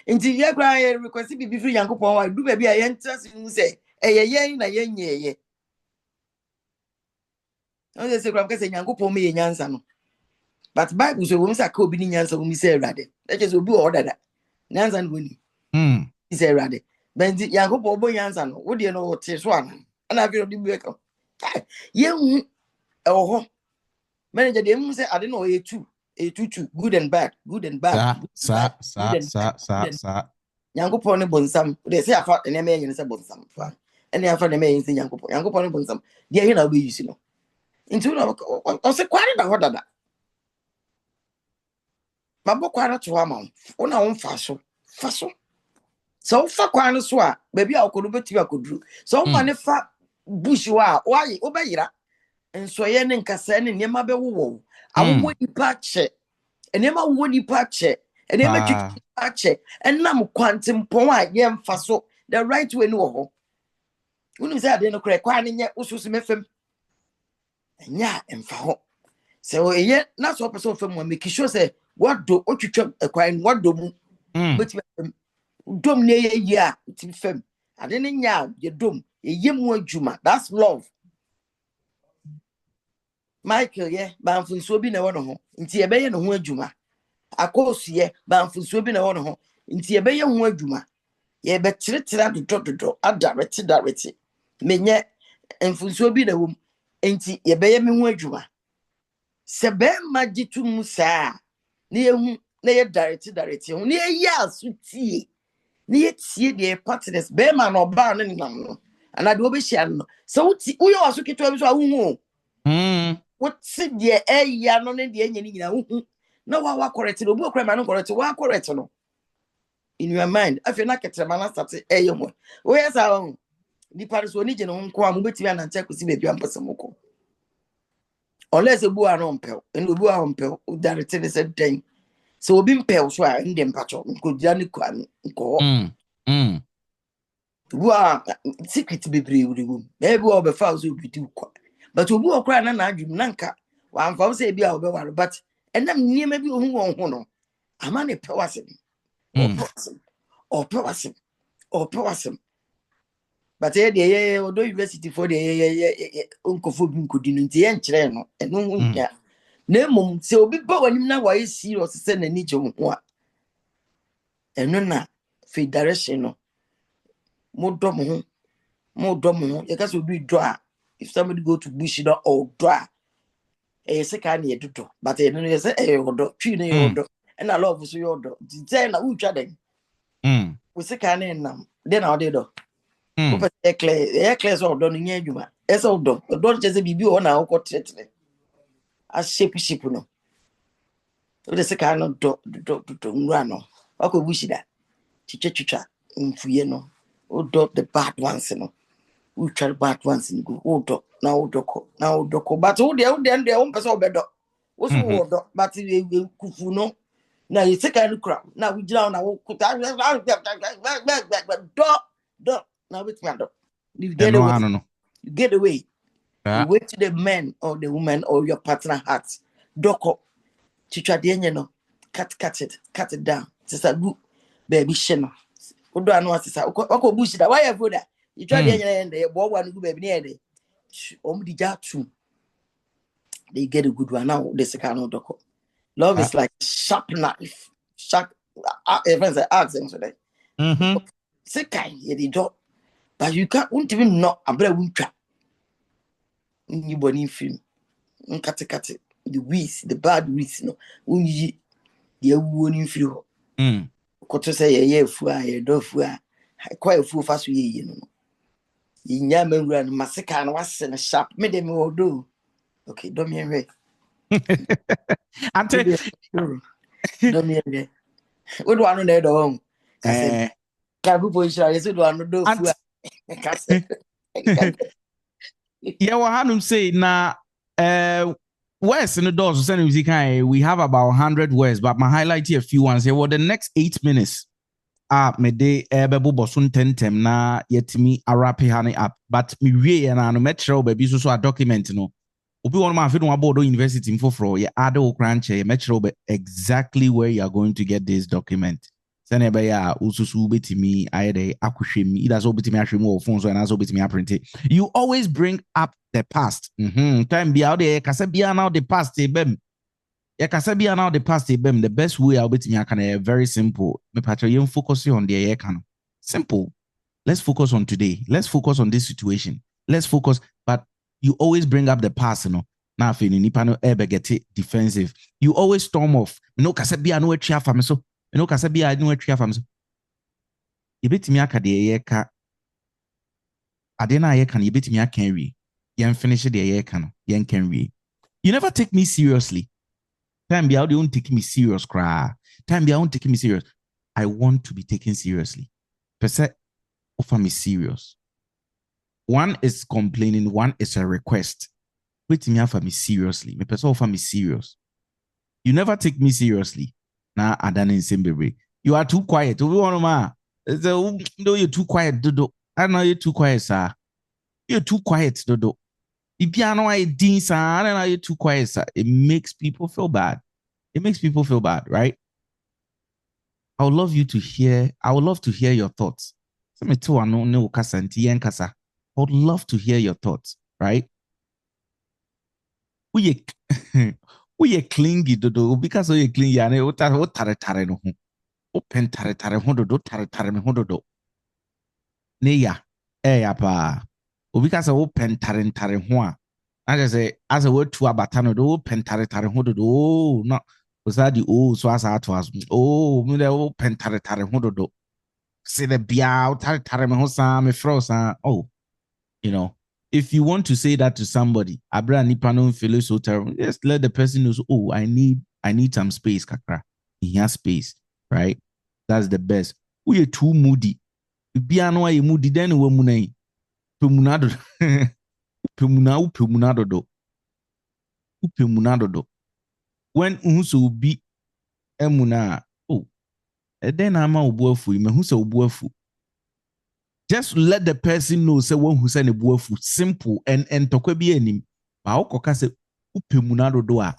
nti ye kra ye request bi free nyankopon wa du ba bi aye ntrase mu say ye na ye nyeye no dey say kra kese nyankopon ma ye nyansa no. But Bible so when say ka obi ni nyansa wo mi say erade e che so obi o dada nyansa no ni mi say erade ben di yankopon bo nyansa no wo de no wo te so ana na fi odi bi ka ye hu e wo ho manager de mu say ade no e two good and bad sa yankopon ne bonsam de say afa ene me yen say bonsam fa ene afa ne me yen say yankopon ne bonsam de he na obi yusi no Into no o se kware da hodada. Mabo kware to ama. Una won faso. Faso. So fa kware so a baby a okodo beti akoduru. So ma ne fa bush wa why obeyira. Enso ye ne nkasa ne niema be wo. Awo nipa che. Enema wo nipa che. Enema twiki nipa che. Enam kwantimpon a ye mfa so the right way no ho. Unu say ade no kra kwa ne nye ususu mefem. Enya emfa ho. So eye na so person fam wa make sure say what do otwitwa ekwan what do mu. Beti dom ne ye a ti fam. Ade ne nya ye dom ye mu adwuma. That's love. Michael ye banfunso bi na wo no ho. Nti ye beye no ho adwuma. Akosu ye banfunso bi na wo no ho. Nti ye beye ho adwuma. Ye be tiretira dododo adarete. Menye enfunso bi na wo. Nti ye beye me ho adwuma. Se be magitu musa na ye hu na ye darete hu na ye asutie na ye tie de partners be ma no ba no nam no ana de obehia no so uti uyo aso keto bi so ahu what de ya no ne de nyani nyina hu na wa correct no obi okra ma no correct wa correct no in your mind afi na ketrema na start ho o yes ahun di paris oni je no nko am betimi ananche kwesi bebi ampasamoko unless ebu arompel and ebu arompel direct the same thing so obi mpel so a ndem pacho nko dia ni kwa nko wa secret bebre wuri wum maybe obe fa so obi di kwa but obi okra na adwum na nka wa amfa say bia obe ware but enam niema bi ohu won ho no ama ne pewasem or pewasem but ye Odo University for the ye unkofo bi nkodi no nti ye nkyere no eno nya na mum se obi ba wanim na wa serious se na ni je ho a eno na federation no mo dom ho ye ka so obi do a if somebody go to bush no or do a se ka na ye dodo but eno no ye se odo twi na ye odo and I love so ye odo say na utwa den we se ka na nam den na ode do opa eclair so odo no nya adwuma ese odo chese bibi o na okọ tretre a shape no o de se ka no do nwura no akọ bushida chichechucha mfuye no odo the bad ones no we try bad ones ni go odo na odoko but o de o pese obedo o so odo but we kufu no na you take any crap na we gira na wo kuta do now with me you get away. You get away. You wait to the man or the woman or your partner heart. Doko. Chicha no. Cut it down. Sister good baby sheno. Odo anu sister. Oko bush da. Why you for that? You try the boy one good baby near there. Di jatu. They get a good one now. The second doko. Love is like sharp knife. Sharp. Friends are asking today. Second, you do. But you won't even know about winter. You body film. Kate. The weeds, the bad weeds, no. Unyi the wooing flu. Koto say ye fua, ye do fua. Quite a fool fast ye, no. In Yaman run massacre and was in a sharp, made them all do. Okay, don't me away. Ante, don't me away. What do I know there? Home? I said, Kabu Poisha, I said, one do fua. Yeah, what Hanum say now? Words in the doors. We have about 100 words, but my highlight here a few ones here. Well, the next 8 minutes. Me de bebo bosun tentem na yetimi arape hani up, but me wie na no metro baby so a document no. Obi one man fit no Odo University info for ye add o cranche metro exactly where you are going to get this document. Sene be ya ususu betimi ayede akwhwem either so betimi ahwem or phone so and also betimi print it. You always bring up the past. Time be out there kasa bia now the past bem. Ya kasa bia now the past bem. The best way I'll betimi akana very simple. Me patro you focus on the ye kan. Simple. Let's focus on today. Let's focus on this situation. Let's focus, but you always bring up the past, no. Now feeling nipa no ebe get defensive. You always storm off. No kasa bia no etwa fam so. No kasa bia no etwa fam so. Yebetimi aka de ye ka ade na ye kan yebetimi aka wi. Yen finish the year can yen can we. You never take me seriously. Time be out, you won't take me serious, cry. Time be out, won't take me serious. I want to be taken seriously. Percent offer me serious. One is complaining, one is a request. Wait me offer me seriously. Me person offer me serious. You never take me seriously. Nah, I done in Simbebre. You are too quiet. No, you're too quiet, Dodo. I know you're too quiet, sir. You're too quiet, Dodo. If you know I did, sir, I know you're too quiet, sir. It makes people feel bad. It makes people feel bad, right? I would love to hear your thoughts. I would love to hear your thoughts, right? We we clingy dodo because we clingy and what tare no ho. Open tare ho dodo tare me ho dodo. Ne ya ya pa. Obi ka say open tare ho a. I just say as a word to abata no do open tare ho dodo. No. Was that the so as to us. Oh, me de open tare ho dodo. Say the bia tare me ho sa me fro sa. Oh, you know, if you want to say that to somebody, Abra nipa no feel so terrible. Just let the person know. Oh, I need some space, kakra. He has space, right? That's the best. We are too moody. Biano ay moody. Then we munai. Pemunado. Pemunado do. Pemunado do. When unso be emuna. Oh, then I'm a ubuafu. Me who's a ubuafu. Just let the person know say one who send a buafu simple and tokwe bi anim. Ma okoka say upe munado do a.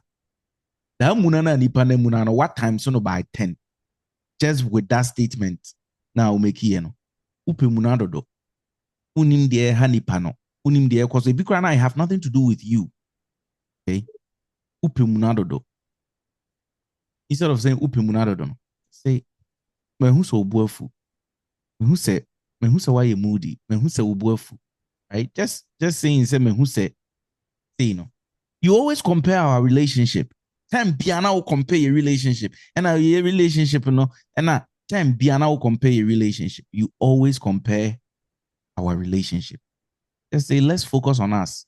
Da munana nipa na munana what time so no by 10. Just with that statement now make here no. Upe munado do. Unim de ha nipa no. Unim de cause because I have nothing to do with you. Okay? Upe munado do. Instead of saying upe munado do, say me who so buafu. Me who say why you moody, me who say ubuafu, right? Just saying say me who say you know. You always compare our relationship. Time Biana will compare your relationship, and our relationship, you know, and time Biana will compare your relationship. You always compare our relationship. Just say let's focus on us.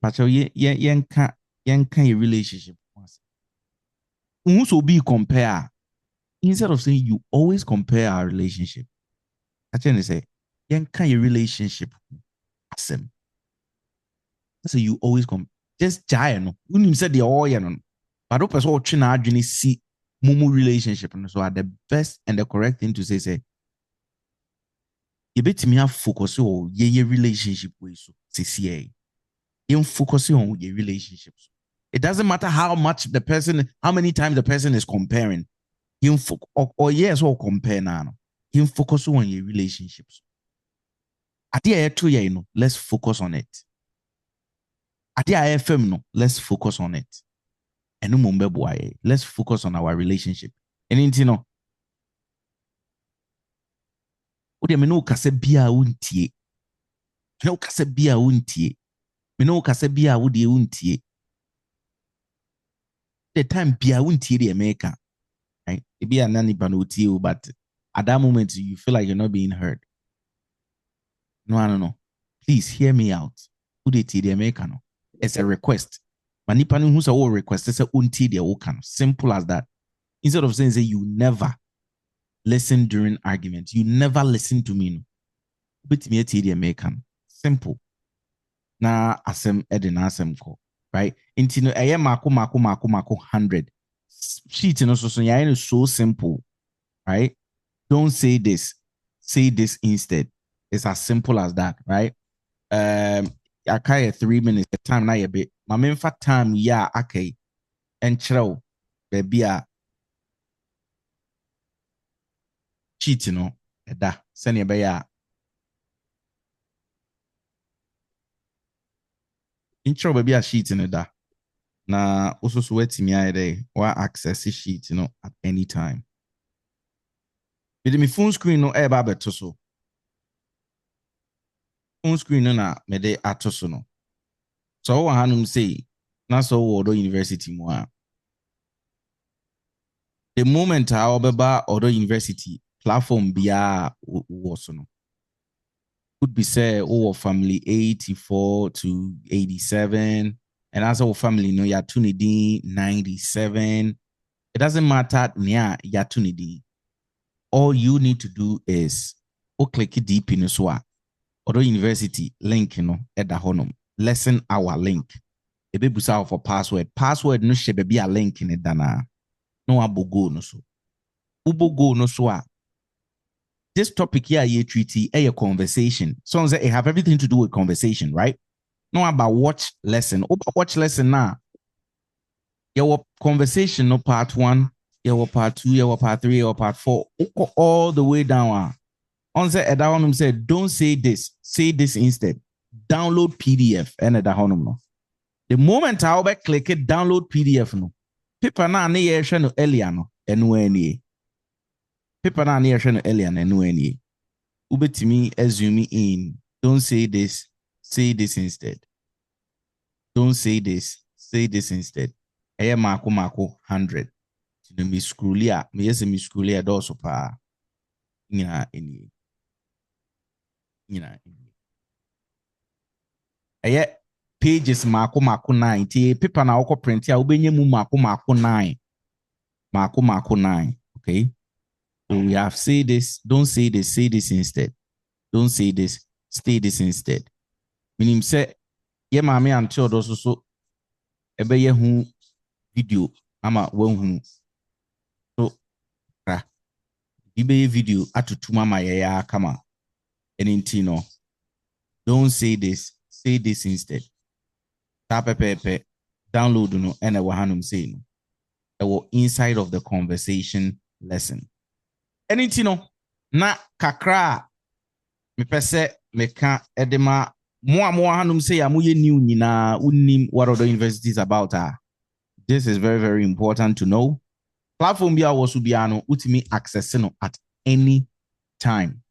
Pacho yenka your relationship. Who so be compare instead of saying you always compare our relationship. Actually, say, yenka your relationship. Awesome. So you always come. Just giant. No. You said the all no. But open so china adwene see mumu relationship. No. So are the best and the correct thing to say. You bet me have focus on your relationship with so CCA. You focus on your relationships. It doesn't matter how much the person, how many times the person is comparing. You or yes or compare now. You focus on your relationships. At the end, you know, let's focus on it. At the IFM, no, let's focus on it. And let's focus on our relationship. And you know, me no kase bia untie. No kase bia untie. Me no kase bia wudi untie. The time bia untie the America. Right? It be an animal, but at that moment you feel like you're not being heard. No. Please hear me out. Who they the America no? It's a request. Manipanu who's a request, it's a unti the okan. Simple as that. Instead of saying you never listen during arguments, you never listen to me. But me the American. Simple. Na asem eden asem ko. Right? Intino eye mako 100. Sheet no so so simple. Right? Don't say this. Say this instead. It's as simple as that, right? I carry 3 minutes the time na bit. My main fact time yeah okay. And chro baby cheat no da send you be intro baby a sheet no da. Na also so wetimi aye dey or access sheet at any time. With my phone screen no e ba beto so. Phone screen no na me dey atoso no. So what hanum say na so Odo University mo a. The moment I obeba Odo University platform bia wo so no. could be say oh family 84 to 87, and as our family no ya tunidi 97. It doesn't matter near ya tunidi. All you need to do is click deep in so Odo University link at the honum lesson our link. A baby for password no shebe be a link in it dana no abogo no so ubogo no so. This topic here ye treaty a conversation. So it have everything to do with conversation, right? No about watch lesson. Watch lesson now. Your conversation no part 1, your part 2, your part 3, your part 4, all the way down. On the Edahonum said, don't say this instead. Download PDF and Edahonum no. The moment I will click it, download PDF no. Paper na ne ye no earlier no enu Paper na ne ye no earlier no enu Ubetimi assume in. Don't say this instead. Don't say this instead. Eye mako 100. No mi scrollia, me yes mi scrollia do so pa. Nyina eni. Eye pages mako 9. Ti paper na woko print ya ubenye mu mako 9. Mako 9. Okay? So we have say this, don't say this instead. Don't say this, say this instead. Meaning say ye mame anti odo so ebe ye hu video ama hu. So ibe video atutu mama ye ya kama enti no. Don't say this, say this instead. Tap pepe download no and ewa hanum say no. Ewa inside of the conversation lesson. Enti no na kakra me pese meka edema mo hanum say amuye new nyina unim what Odo University is about. This is very, very important to know. Platform bia was ubiano utimi access no at any time.